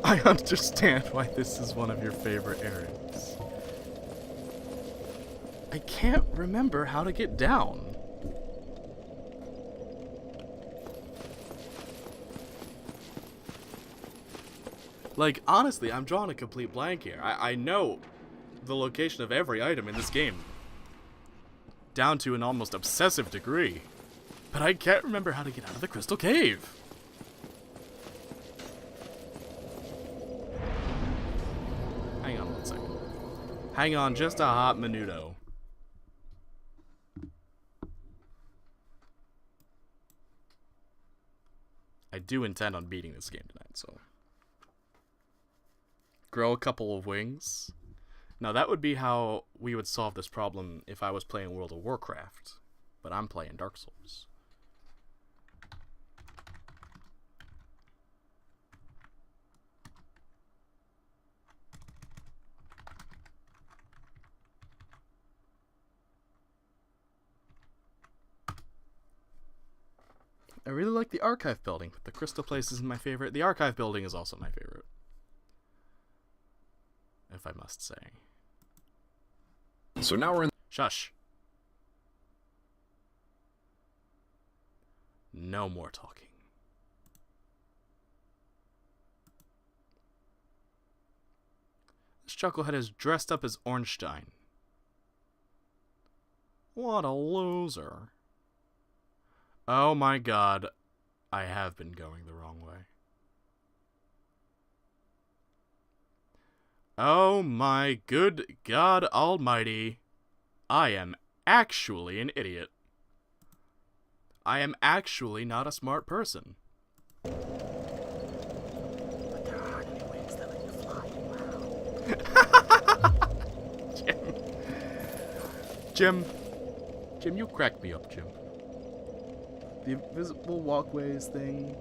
I understand why this is one of your favorite areas. I can't remember how to get down. Like, honestly, I'm drawing a complete blank here. I know the location of every item in this game. Down to an almost obsessive degree. But I can't remember how to get out of the crystal cave. Hang on one second. Hang on just a hot minuto. I do intend on beating this game tonight, so... Grow a couple of wings. Now that would be how we would solve this problem if I was playing World of Warcraft. But I'm playing Dark Souls. I really like the archive building, but the crystal place isn't my favorite. The archive building is also my favorite. If I must say. So now we're in... Shush. No more talking. This chucklehead is dressed up as Ornstein. What a loser. Oh my god. I have been going the wrong way. Oh my good God Almighty. I am actually an idiot. I am actually not a smart person. But there aren't any wings that let you fly. Wow. Jim, you crack me up, Jim. The invisible walkways thing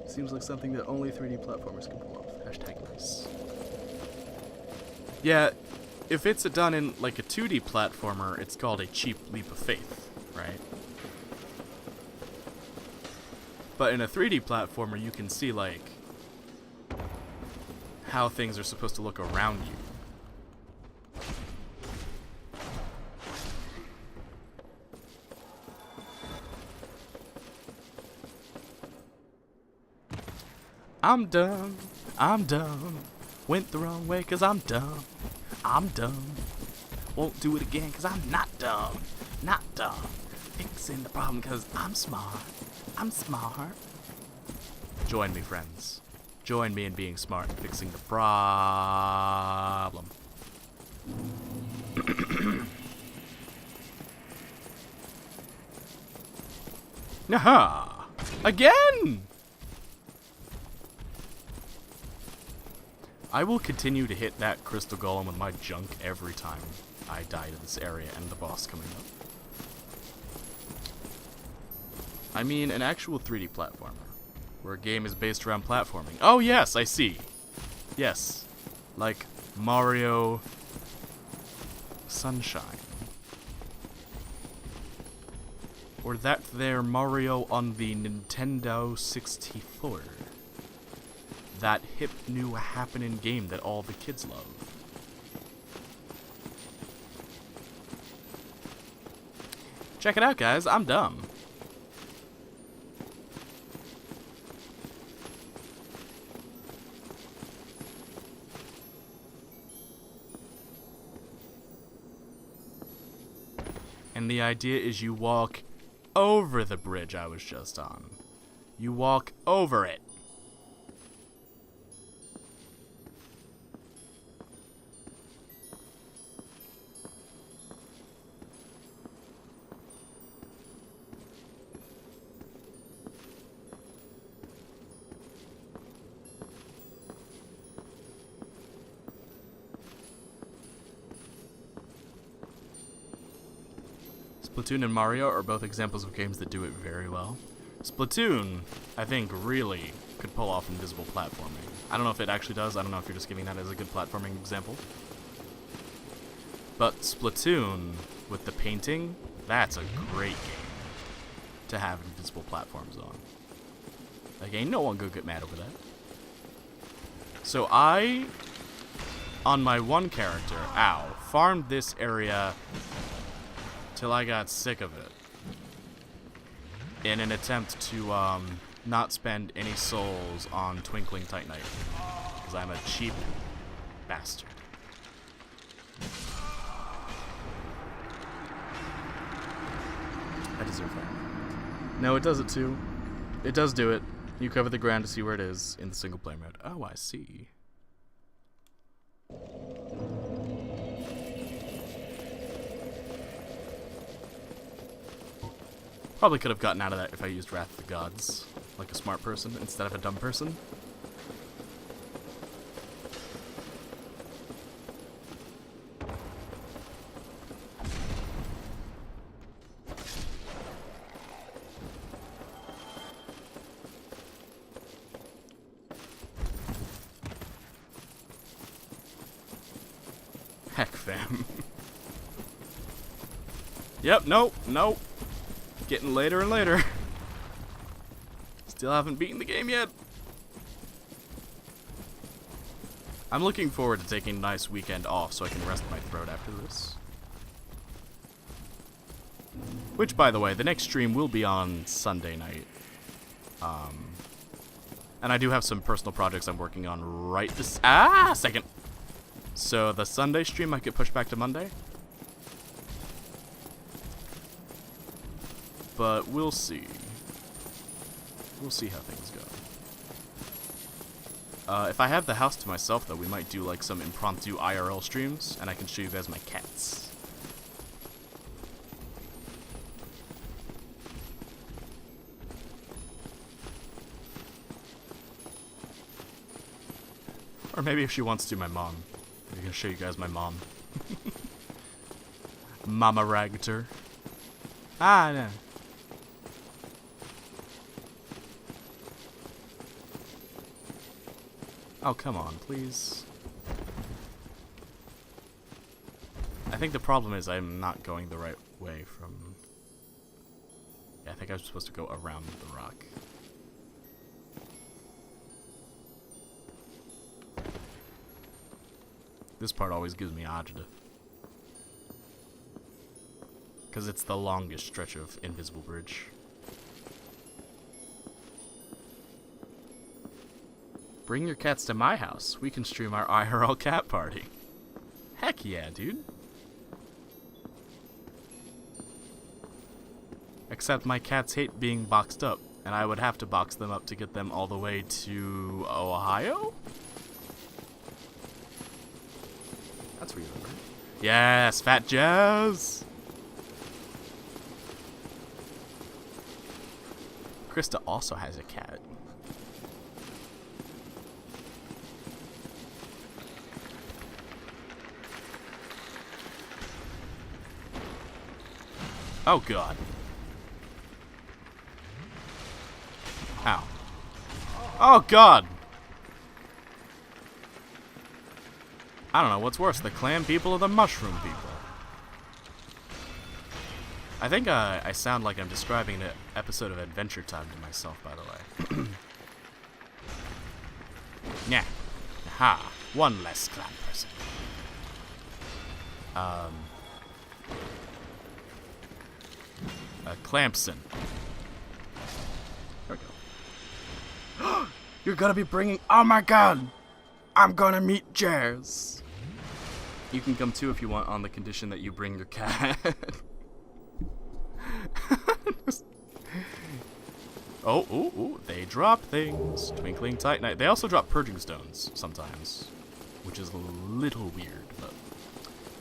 seems like something that only 3D platformers can pull off. Hashtag nice. Yeah, if it's done in like a 2D platformer, it's called a cheap leap of faith, right? But in a 3D platformer, you can see like how things are supposed to look around you. I'm dumb. Went the wrong way cause I'm dumb. Won't do it again cause I'm not dumb. Fixing the problem cause I'm smart. Join me, friends. Join me in being smart and fixing the problem. Aha! Again! I will continue to hit that crystal golem with my junk every time I die to this area and the boss coming up. I mean, an actual 3D platformer, where a game is based around platforming. Oh yes, I see. Yes, like Mario Sunshine. Or that there Mario on the Nintendo 64. That hip new happening game that all the kids love. Check it out, guys. I'm dumb. And the idea is you walk over the bridge I was just on. You walk over it. Splatoon and Mario are both examples of games that do it very well. Splatoon, I think, really could pull off invisible platforming. I don't know if it actually does. I don't know if you're just giving that as a good platforming example. But Splatoon, with the painting, that's a great game to have invisible platforms on. Like, ain't no one gonna get mad over that. So I, on my one character, farmed this area till I got sick of it, in an attempt to not spend any souls on Twinkling Titanite, because I'm a cheap bastard. I deserve that. No, it does it too. It does do it. You cover the ground to see where it is in the single player mode. Oh, I see. Probably could have gotten out of that if I used Wrath of the Gods, like a smart person, instead of a dumb person. Heck, fam. Yep, nope. Getting later and later. Still haven't beaten the game yet. I'm looking forward to taking a nice weekend off so I can rest my throat after this. Which, by the way, the next stream will be on Sunday night. And I do have some personal projects I'm working on right this second. So the Sunday stream might get pushed back to Monday. But we'll see. We'll see how things go. If I have the house to myself, though, we might do like some impromptu IRL streams, and I can show you guys my cats. Or maybe if she wants to, my mom. I'm gonna show you guys my mom. Mama Ragtter. No. Oh, come on, please. I think the problem is I'm not going the right way from... Yeah, I think I was supposed to go around the rock. This part always gives me agita. Because it's the longest stretch of invisible bridge. Bring your cats to my house. We can stream our IRL cat party. Heck yeah, dude. Except my cats hate being boxed up, and I would have to box them up to get them all the way to Ohio? That's where you live, right? Yes, Fat Jazz! Krista also has a cat. Oh god. Ow. Oh god! I don't know what's worse, the clam people or the mushroom people. I think I sound like I'm describing an episode of Adventure Time to myself, by the way. Yeah. Aha. One less clam person. Clampson. There we go. You're gonna be bringing... Oh my god! I'm gonna meet Jazz. You can come too if you want, on the condition that you bring your cat. Oh, ooh, they drop things. Twinkling Titanite. They also drop purging stones sometimes, which is a little weird, but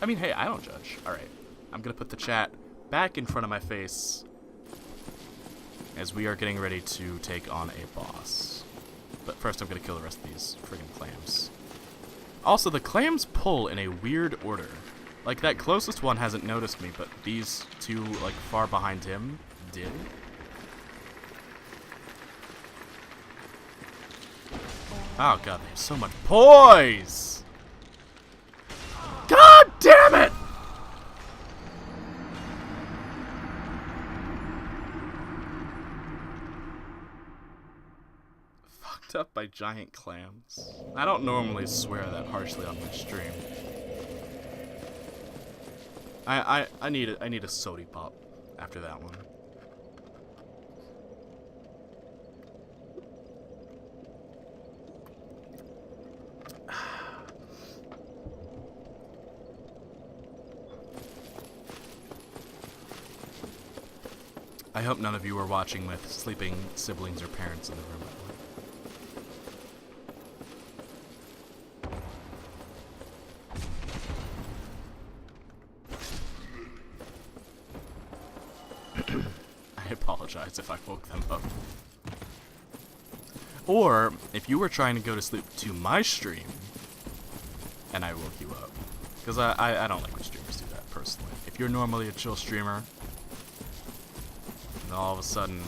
I mean, hey, I don't judge. Alright, I'm gonna put the chat back in front of my face as we are getting ready to take on a boss. But first I'm gonna kill the rest of these friggin' clams. Also, the clams pull in a weird order. Like, that closest one hasn't noticed me, but these two, like, far behind him did. Oh god, they have so much poise! God damn it! Fucked up by giant clams. I don't normally swear that harshly on my stream. I need a sody pop after that one. I hope none of you are watching with sleeping siblings or parents in the room. I apologize if I woke them up. Or, if you were trying to go to sleep to my stream, and I woke you up. Because I don't like when streamers do that, personally. If you're normally a chill streamer, and all of a sudden,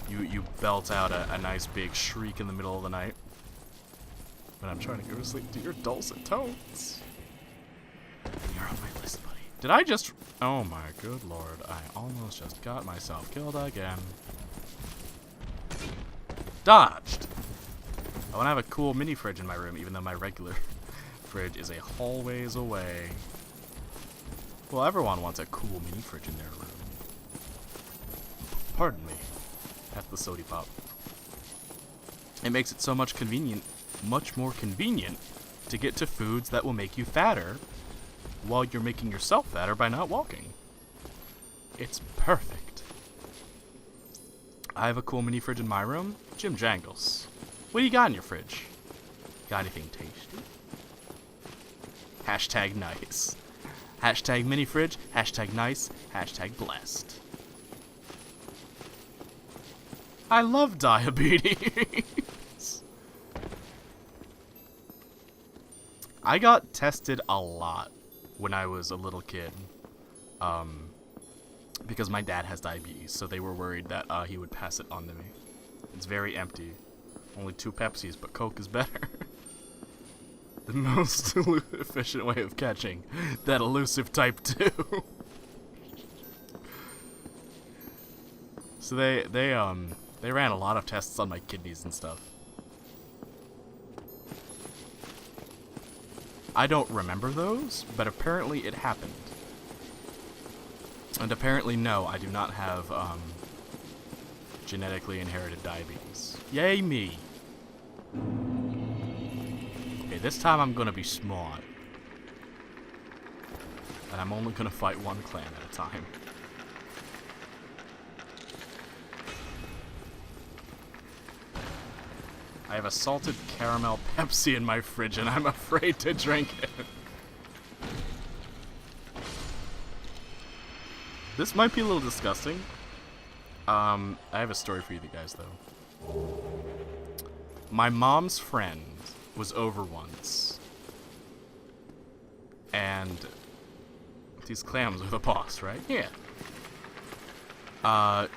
you belt out a nice big shriek in the middle of the night, when I'm trying to go to sleep to your dulcet tones. You're on my list, buddy. Did I just... Oh my good lord, I almost just got myself killed again. Dodged! I want to have a cool mini fridge in my room, even though my regular fridge is a whole ways away. Well, everyone wants a cool mini fridge in their room. Pardon me. That's the sody pop. It makes it so much more convenient to get to foods that will make you fatter while you're making yourself fatter by not walking. It's perfect. I have a cool mini fridge in my room. Jim Jangles. What do you got in your fridge? Got anything tasty? Hashtag nice. Hashtag mini fridge. Hashtag nice. Hashtag blessed. I love diabetes. I got tested a lot when I was a little kid. Because my dad has diabetes, so they were worried that he would pass it on to me. It's very empty. Only 2 Pepsis, but Coke is better. The most efficient way of catching that elusive type 2. So they ran a lot of tests on my kidneys and stuff. I don't remember those, but apparently it happened. And apparently, no, I do not have genetically inherited diabetes. Yay me! Okay, this time I'm gonna be smart. And I'm only gonna fight one clan at a time. I have a salted caramel Pepsi in my fridge and I'm afraid to drink it. This might be a little disgusting. I have a story for you guys, though. My mom's friend was over once. And these clams are the boss, right? Yeah.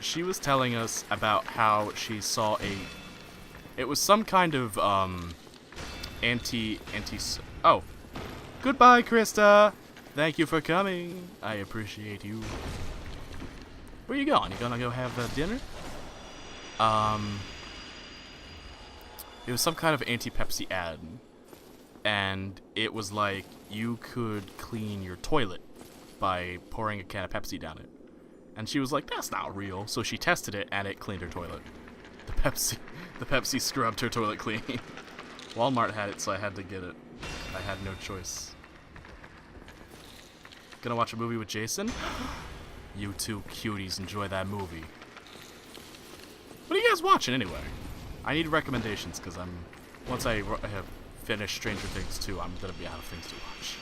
She was telling us about how she saw it was some kind of, oh. Goodbye, Krista! Thank you for coming. I appreciate you. Where you going? You gonna go have dinner? It was some kind of anti-Pepsi ad. And it was like you could clean your toilet by pouring a can of Pepsi down it. And she was like, that's not real. So she tested it and it cleaned her toilet. The Pepsi scrubbed her toilet clean. Walmart had it, so I had to get it. I had no choice. Gonna watch a movie with Jason? You two cuties enjoy that movie. What are you guys watching anyway? I need recommendations because once I have finished Stranger Things 2, I'm gonna be out of things to watch.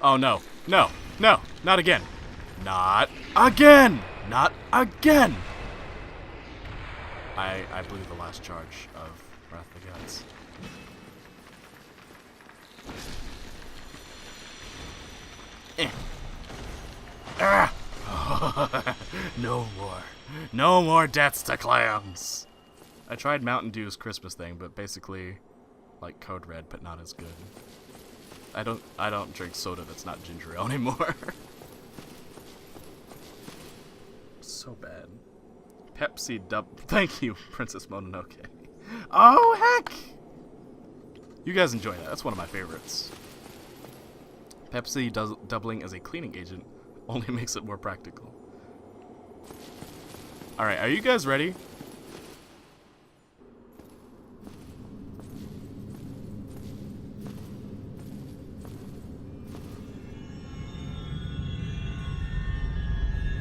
Oh no, no, no, not again. Not again! Not again! I blew the last charge of Wrath of the Gods. Ah! No more. No more deaths to clams! I tried Mountain Dew's Christmas thing, but basically like Code Red, but not as good. I don't drink soda that's not ginger ale anymore. So bad. Pepsi Thank you, Princess Mononoke. Oh, heck! You guys enjoy that. That's one of my favorites. Pepsi doubling as a cleaning agent only makes it more practical. Alright, are you guys ready?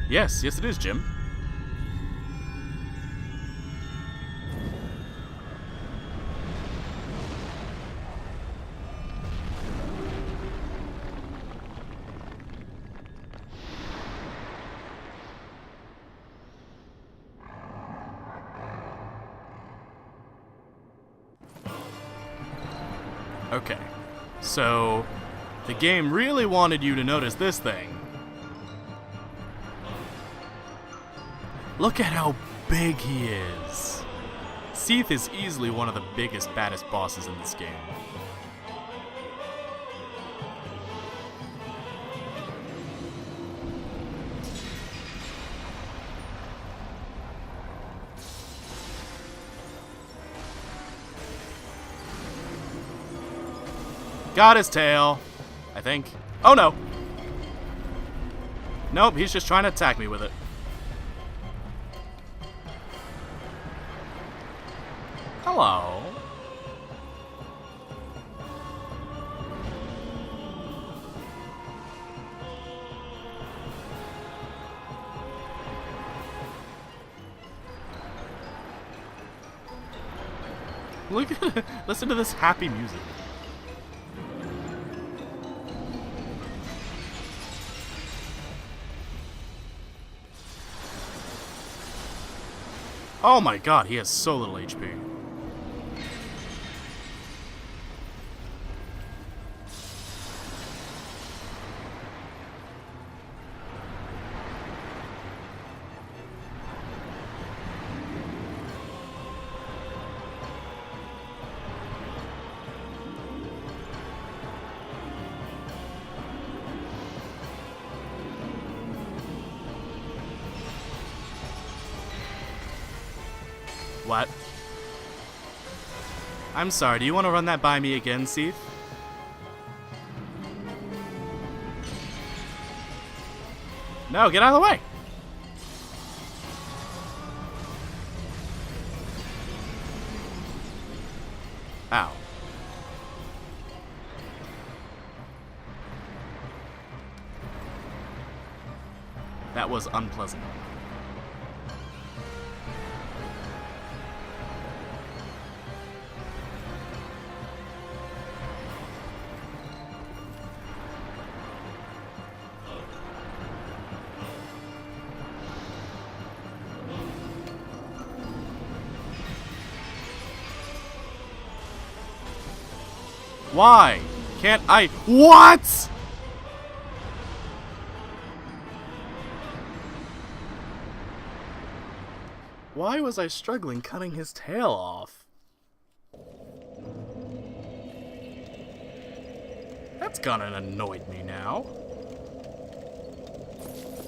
Yes, yes it is, Jim. Okay, so the game really wanted you to notice this thing. Look at how big he is. Seath is easily one of the biggest, baddest bosses in this game. Got his tail, I think. Oh no! Nope, he's just trying to attack me with it. Hello. Look at it. Listen to this happy music. Oh my god, he has so little HP. What? I'm sorry, do you want to run that by me again, Seath? No, get out of the way! Ow. That was unpleasant. Why? Can't I? What? Why was I struggling cutting his tail off? That's gonna annoy me now.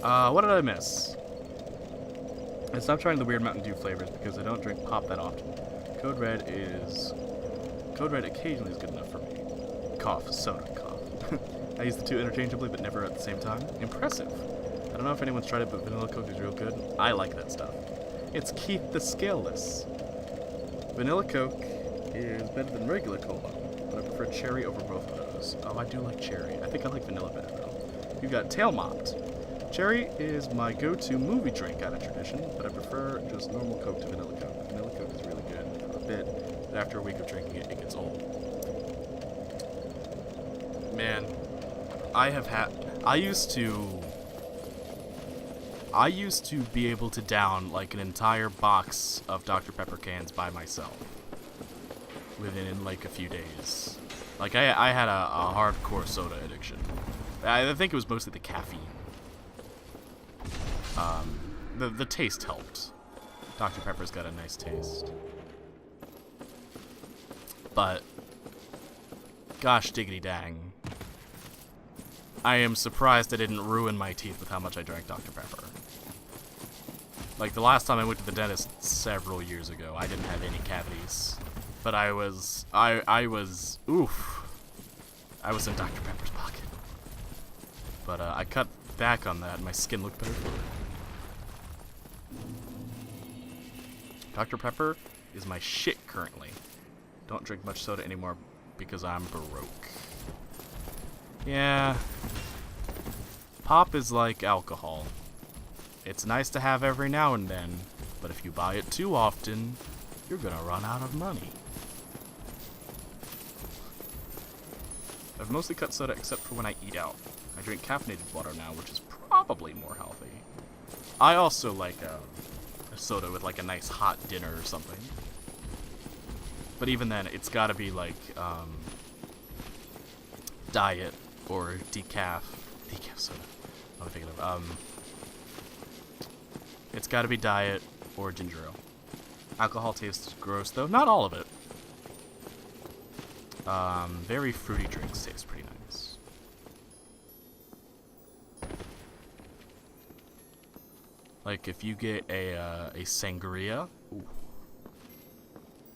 What did I miss? I stopped trying the weird Mountain Dew flavors because I don't drink pop that often. Code Red occasionally is good enough for me. Cough, soda, cough. I use the two interchangeably, but never at the same time. Impressive. I don't know if anyone's tried it, but vanilla Coke is real good. I like that stuff. It's Keith the Scaleless. Vanilla Coke is better than regular cola, but I prefer cherry over both of those. Oh, I do like cherry. I think I like vanilla better, though. You've got Tail Mopped. Cherry is my go-to movie drink out of tradition, but I prefer just normal Coke to vanilla Coke. Vanilla Coke is really good for a bit, but after a week of drinking it, it gets old. Man, I used to be able to down like an entire box of Dr. Pepper cans by myself within like a few days. Like I had a hardcore soda addiction. I think it was mostly the caffeine. The taste helped. Dr. Pepper's got a nice taste. But gosh diggity dang. I am surprised I didn't ruin my teeth with how much I drank Dr. Pepper. Like, the last time I went to the dentist several years ago, I didn't have any cavities. But I was in Dr. Pepper's pocket. But, I cut back on that, and my skin looked better for it. Dr. Pepper is my shit currently. Don't drink much soda anymore because I'm broke. Yeah. Pop is like alcohol. It's nice to have every now and then, but if you buy it too often, you're gonna run out of money. I've mostly cut soda except for when I eat out. I drink caffeinated water now, which is probably more healthy. I also like a soda with like a nice hot dinner or something. But even then, it's gotta be like diet or decaf soda. What am I thinking of? It's gotta be diet or ginger ale. Alcohol tastes gross though. Not all of it. Very fruity drinks taste pretty nice. Like if you get a sangria, ooh.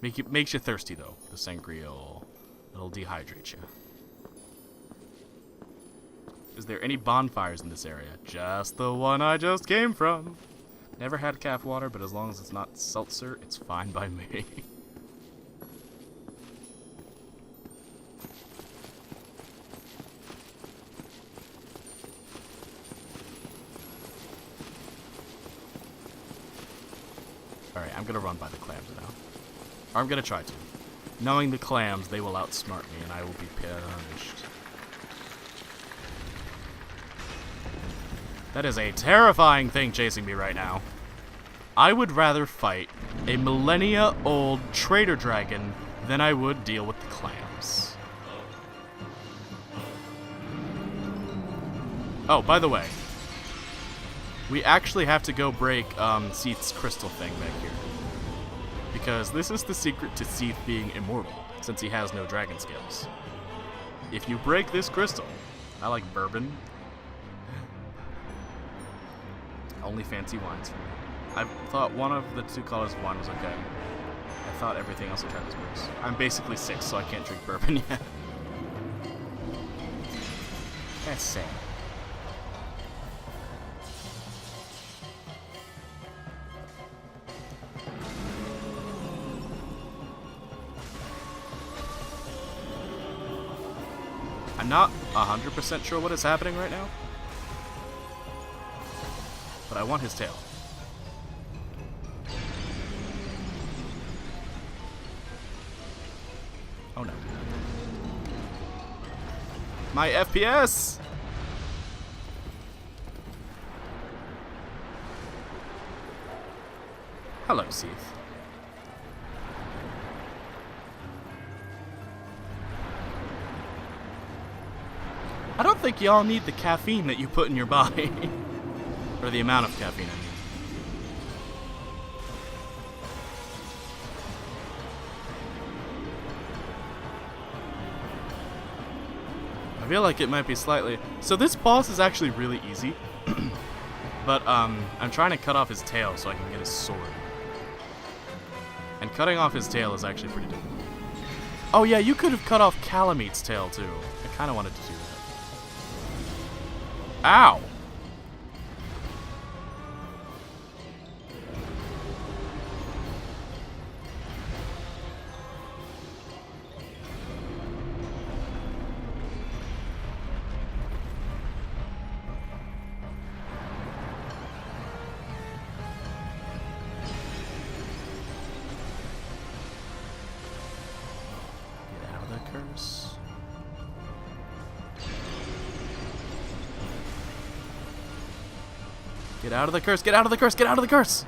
Makes you thirsty though. The sangria it'll dehydrate you. Is there any bonfires in this area? Just the one I just came from. Never had calf water, but as long as it's not seltzer, it's fine by me. Alright, I'm gonna run by the clams now. Or I'm gonna try to. Knowing the clams, they will outsmart me and I will be punished. That is a terrifying thing chasing me right now. I would rather fight a millennia-old trader dragon than I would deal with the clams. Oh, by the way, we actually have to go break Seath's crystal thing back here. Because this is the secret to Seath being immortal, since he has no dragon scales. If you break this crystal, I like bourbon. Only fancy wines for me. I thought one of the two colors of wine was okay. I thought everything else I tried was worse. I'm basically 6, so I can't drink bourbon yet. That's sad. I'm not 100% sure what is happening right now. But I want his tail. Oh no. My FPS! Hello, Seath. think y'all need the caffeine that you put in your body. Or the amount of caffeine, I mean. I feel like it might be slightly... So this boss is actually really easy. But, I'm trying to cut off his tail so I can get his sword. And cutting off his tail is actually pretty difficult. Oh yeah, you could have cut off Calamete's tail too. I kind of wanted to do that. Ow! Curse. Get out of the curse, get out of the curse, get out of the curse!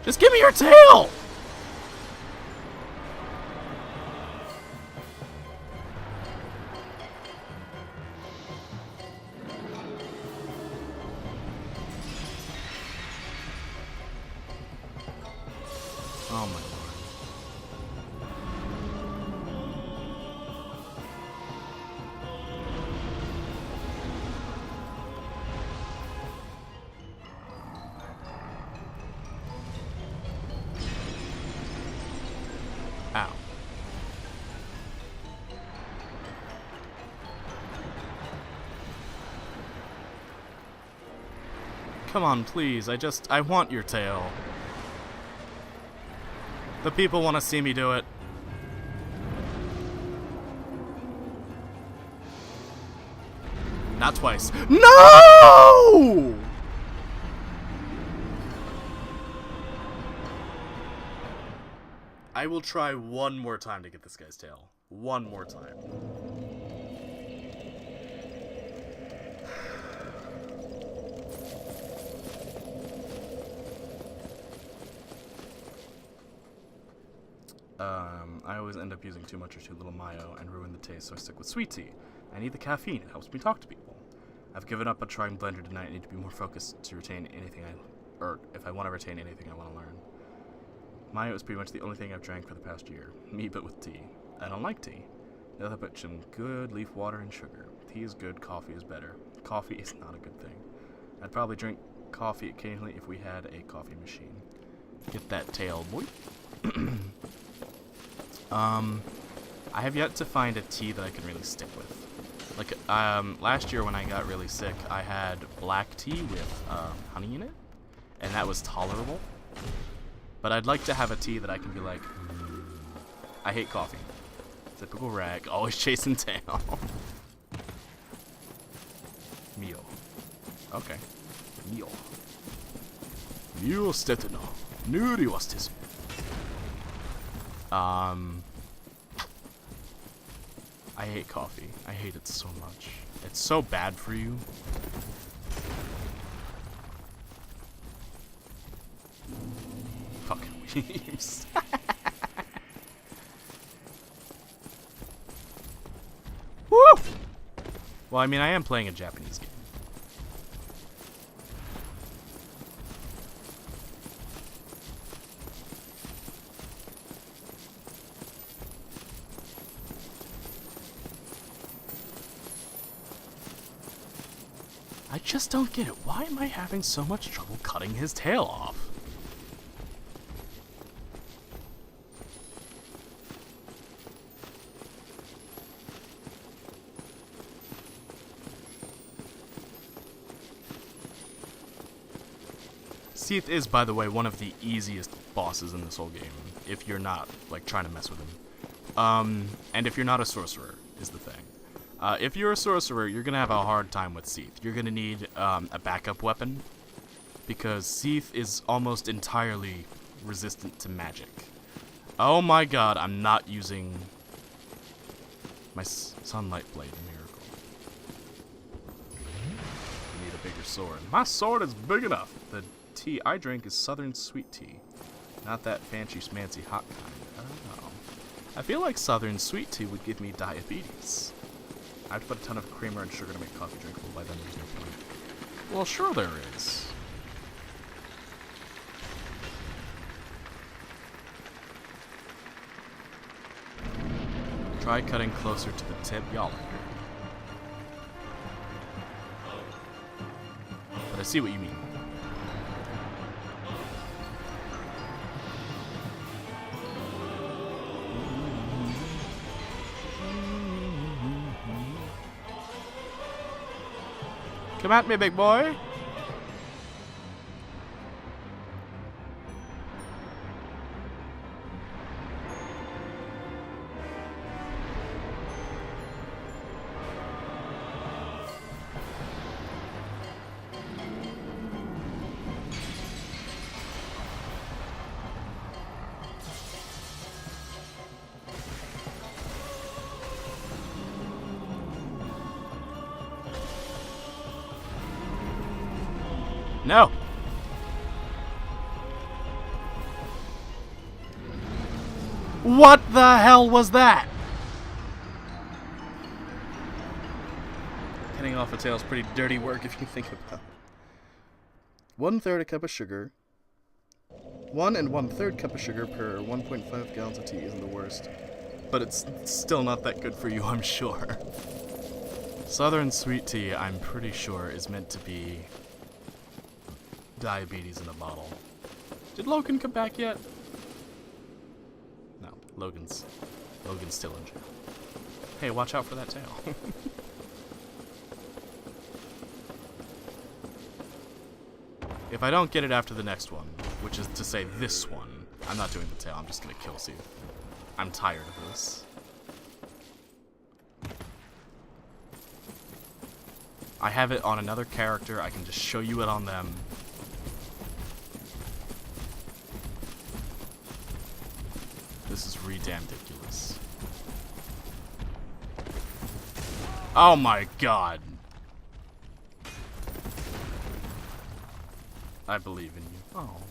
Just give me your tail! Oh my lord. Ow. Come on, please. I want your tail. The people want to see me do it. Not twice. No! I will try one more time to get this guy's tail. One more time. I always end up using too much or too little mayo and ruin the taste, so I stick with sweet tea. I need the caffeine, it helps me talk to people. I've given up on trying blender tonight. I need to be more focused to retain anything or if I want to retain anything I want to learn. Mayo is pretty much the only thing I've drank for the past year. Me, but with tea. I don't like tea. Nothing but some good leaf water and sugar. Tea is good, coffee is better. Coffee is not a good thing. I'd probably drink coffee occasionally if we had a coffee machine. Get that tail, boy. I have yet to find a tea that I can really stick with. Like, last year when I got really sick, I had black tea with, honey in it, and that was tolerable. But I'd like to have a tea that I can be like, I hate coffee. Typical rag, always chasing tail. Meal. Okay. Meal. Meal stetino. Nuri was this. I hate coffee. I hate it so much. It's so bad for you. Fucking weeps. Woo! Well, I mean, I am playing a Japanese game. I just don't get it. Why am I having so much trouble cutting his tail off? Seath is, by the way, one of the easiest bosses in this whole game, if you're not, like, trying to mess with him. And if you're not a sorcerer, is the thing. If you're a sorcerer, you're gonna have a hard time with Seath. You're gonna need a backup weapon, because Seath is almost entirely resistant to magic. Oh my god, I'm not using My sunlight blade, miracle. I need a bigger sword. My sword is big enough. The tea I drink is southern sweet tea. Not that fancy schmancy hot kind. Oh. I feel like southern sweet tea would give me diabetes. I have to put a ton of creamer and sugar to make coffee drinkable. By then there's no point. Well, sure there is. Try cutting closer to the tip, y'all. But I see what you mean. Come at me, big boy. No. What the hell was that? Cutting off a tail is pretty dirty work if you think about it. 1/3 a cup of sugar. 1 1/3 cup of sugar per 1.5 gallons of tea isn't the worst. But it's still not that good for you, I'm sure. Southern sweet tea, I'm pretty sure, is meant to be diabetes in a bottle. Did Logan come back yet? No, Logan's still in jail. Hey, watch out for that tail. If I don't get it after the next one, which is to say this one, I'm not doing the tail, I'm just gonna kill Sue. I'm tired of this. I have it on another character, I can just show you it on them. This is re-damn ridiculous. Oh my god. I believe in you. Oh.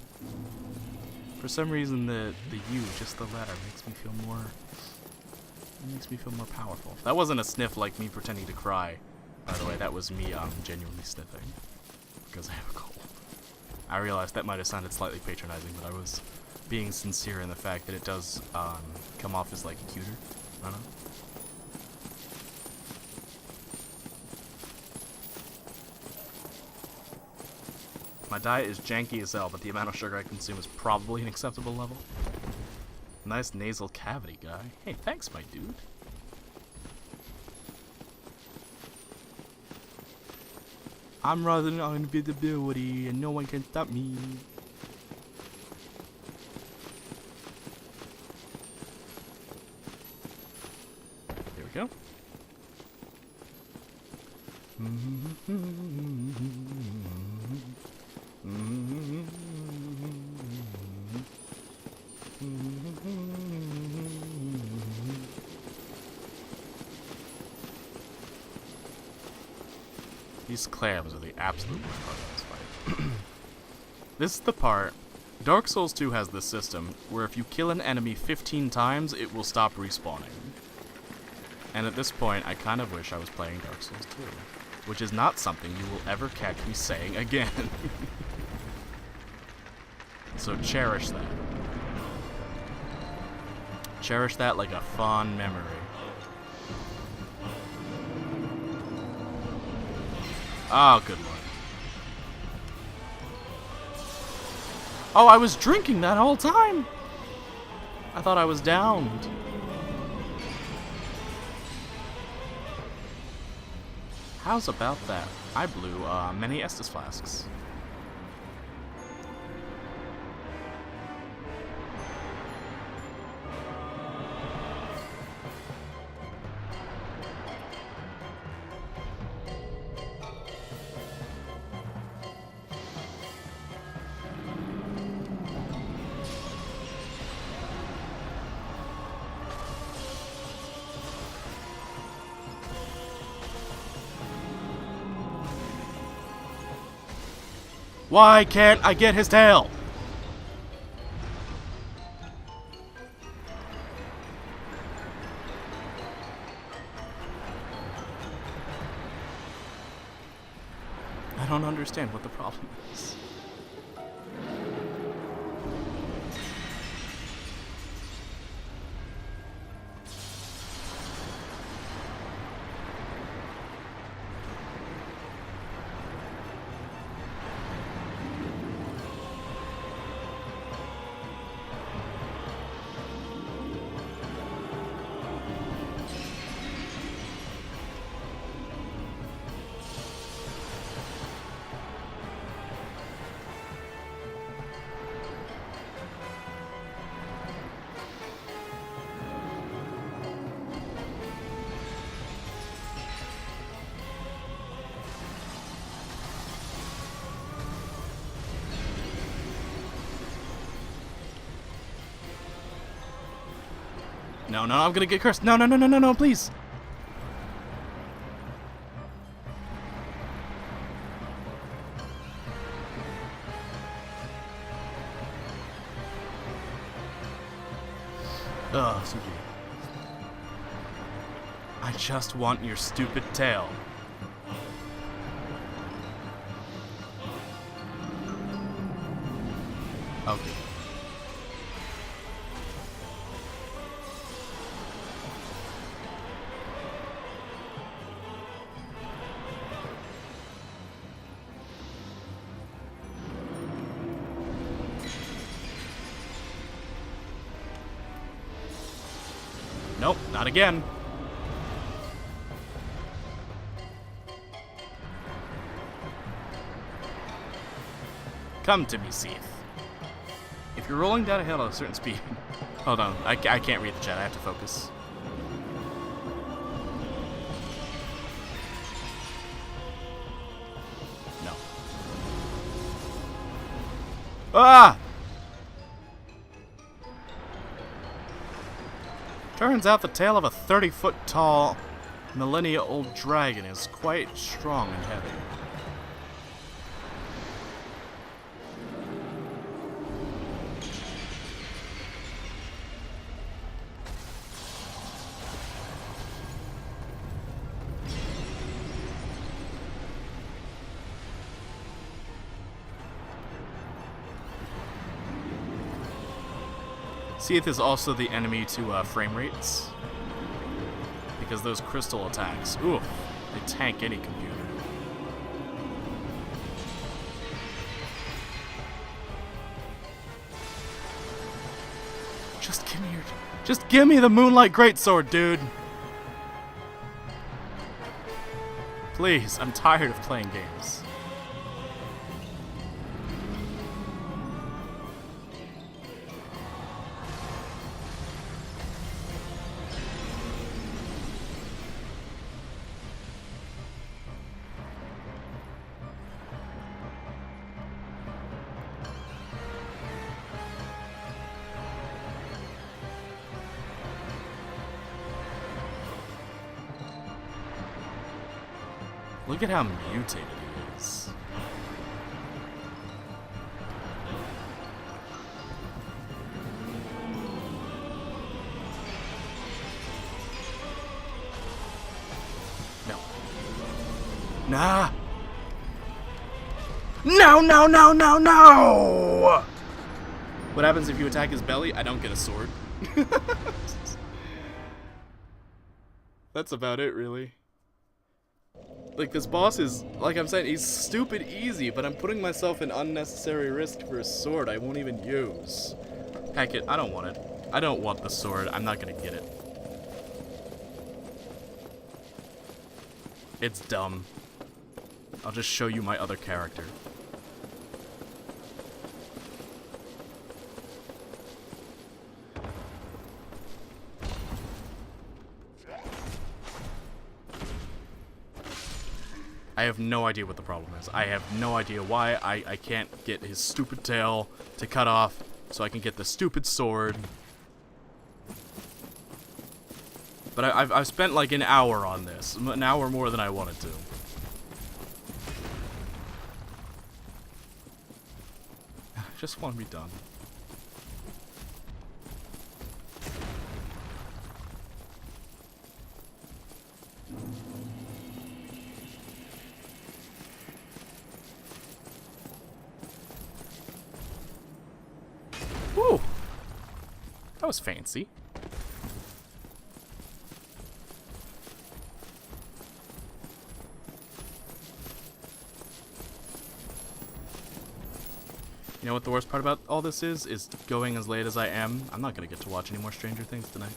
For some reason the U, just the letter, makes me feel more powerful. That wasn't a sniff like me pretending to cry. By the way, that was me genuinely sniffing. Because I have a cold. I realized that might have sounded slightly patronizing, but I was being sincere in the fact that it does come off as like cuter. I don't know. My diet is janky as hell, but the amount of sugar I consume is probably an acceptable level. Nice nasal cavity guy. Hey, thanks, my dude. I'm running on invisibility and no one can stop me. There we go. These clams are the absolute worst part of this fight. This is the part. Dark Souls 2 has this system where if you kill an enemy 15 times, it will stop respawning. And at this point, I kind of wish I was playing Dark Souls 2, which is not something you will ever catch me saying again. So cherish that. Cherish that like a fond memory. Oh, good lord. Oh, I was drinking that whole time! I thought I was downed. How's about that? I blew many Estus flasks. Why can't I get his tail? I don't understand what the problem is. No, no, I'm gonna get cursed. No, no, no, no, no, no, please. Ugh, Suki. I just want your stupid tail. Okay. Nope, not again. Come to me, Seath. If you're rolling down a hill at a certain speed... Hold on, I can't read the chat, I have to focus. No. Ah! Turns out the tail of a 30-foot tall, millennia-old dragon is quite strong and heavy. Seath is also the enemy to frame rates, because those crystal attacks, ooh, they tank any computer. Just give me the Moonlight Greatsword, dude. Please, I'm tired of playing games. Look at how mutated he is. No. Nah. No, no, no, no, no! What happens if you attack his belly? I don't get a sword. That's about it, really. Like, this boss is, like I'm saying, he's stupid easy, but I'm putting myself in unnecessary risk for a sword I won't even use. Heck it, I don't want it. I don't want the sword. I'm not gonna get it. It's dumb. I'll just show you my other character. I have no idea what the problem is. I have no idea why I can't get his stupid tail to cut off so I can get the stupid sword. But I've spent like an hour on this. An hour more than I wanted to. just want to be done. Woo! That was fancy. You know what the worst part about all this is going as late as I am, I'm not gonna get to watch any more Stranger Things tonight.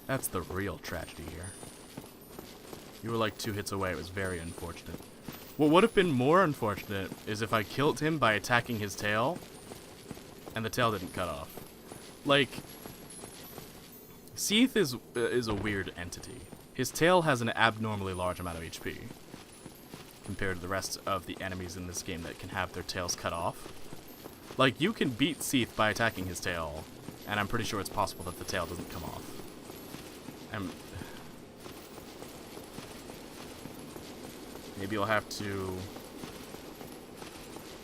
That's the real tragedy here. You were like 2 hits away, it was very unfortunate. What would have been more unfortunate is if I killed him by attacking his tail, and the tail didn't cut off. Like, Seath is a weird entity. His tail has an abnormally large amount of HP, compared to the rest of the enemies in this game that can have their tails cut off. Like, you can beat Seath by attacking his tail, and I'm pretty sure it's possible that the tail doesn't come off. Maybe you'll have to...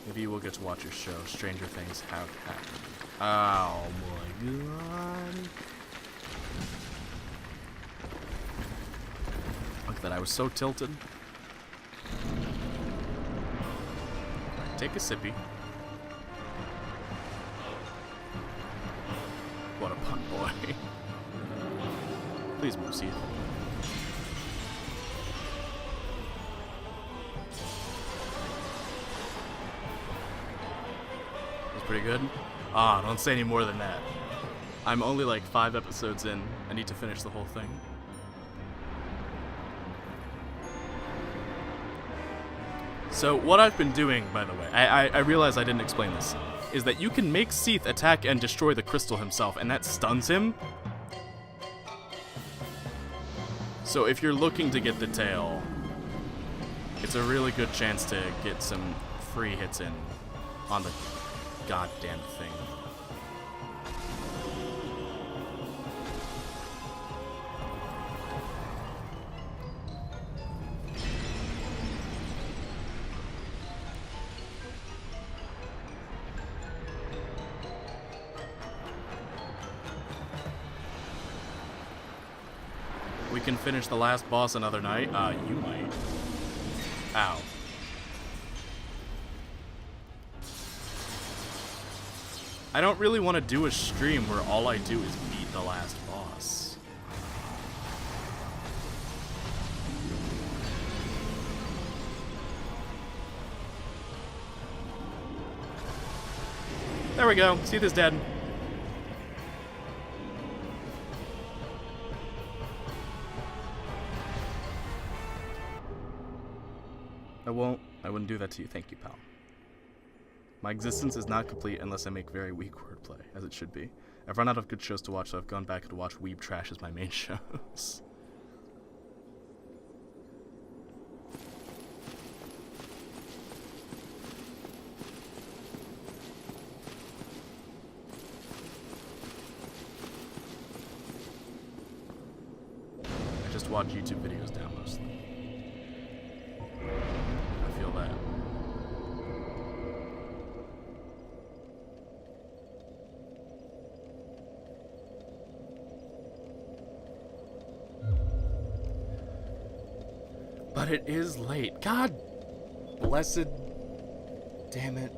Maybe you will get to watch your show, Stranger Things Have Happened. Oh my god. Look at that, I was so tilted. Right, take a sippy. What a pun boy. Please move, Seath. Pretty good. Ah, don't say any more than that. I'm only like 5 episodes in. I need to finish the whole thing. So what I've been doing, by the way, I realize I didn't explain this, is that you can make Seath attack and destroy the crystal himself, and that stuns him. So if you're looking to get the tail, it's a really good chance to get some free hits in on the goddamn thing. We can finish the last boss another night. You might. Ow. I don't really want to do a stream where all I do is beat the last boss. There we go. Seath is dead. I wouldn't do that to you. Thank you, pal. My existence is not complete unless I make very weak wordplay, as it should be. I've run out of good shows to watch, so I've gone back to watch Weeb Trash as my main shows. I just watch YouTube videos now, mostly. I feel that. But it is late. God blessed. Damn it.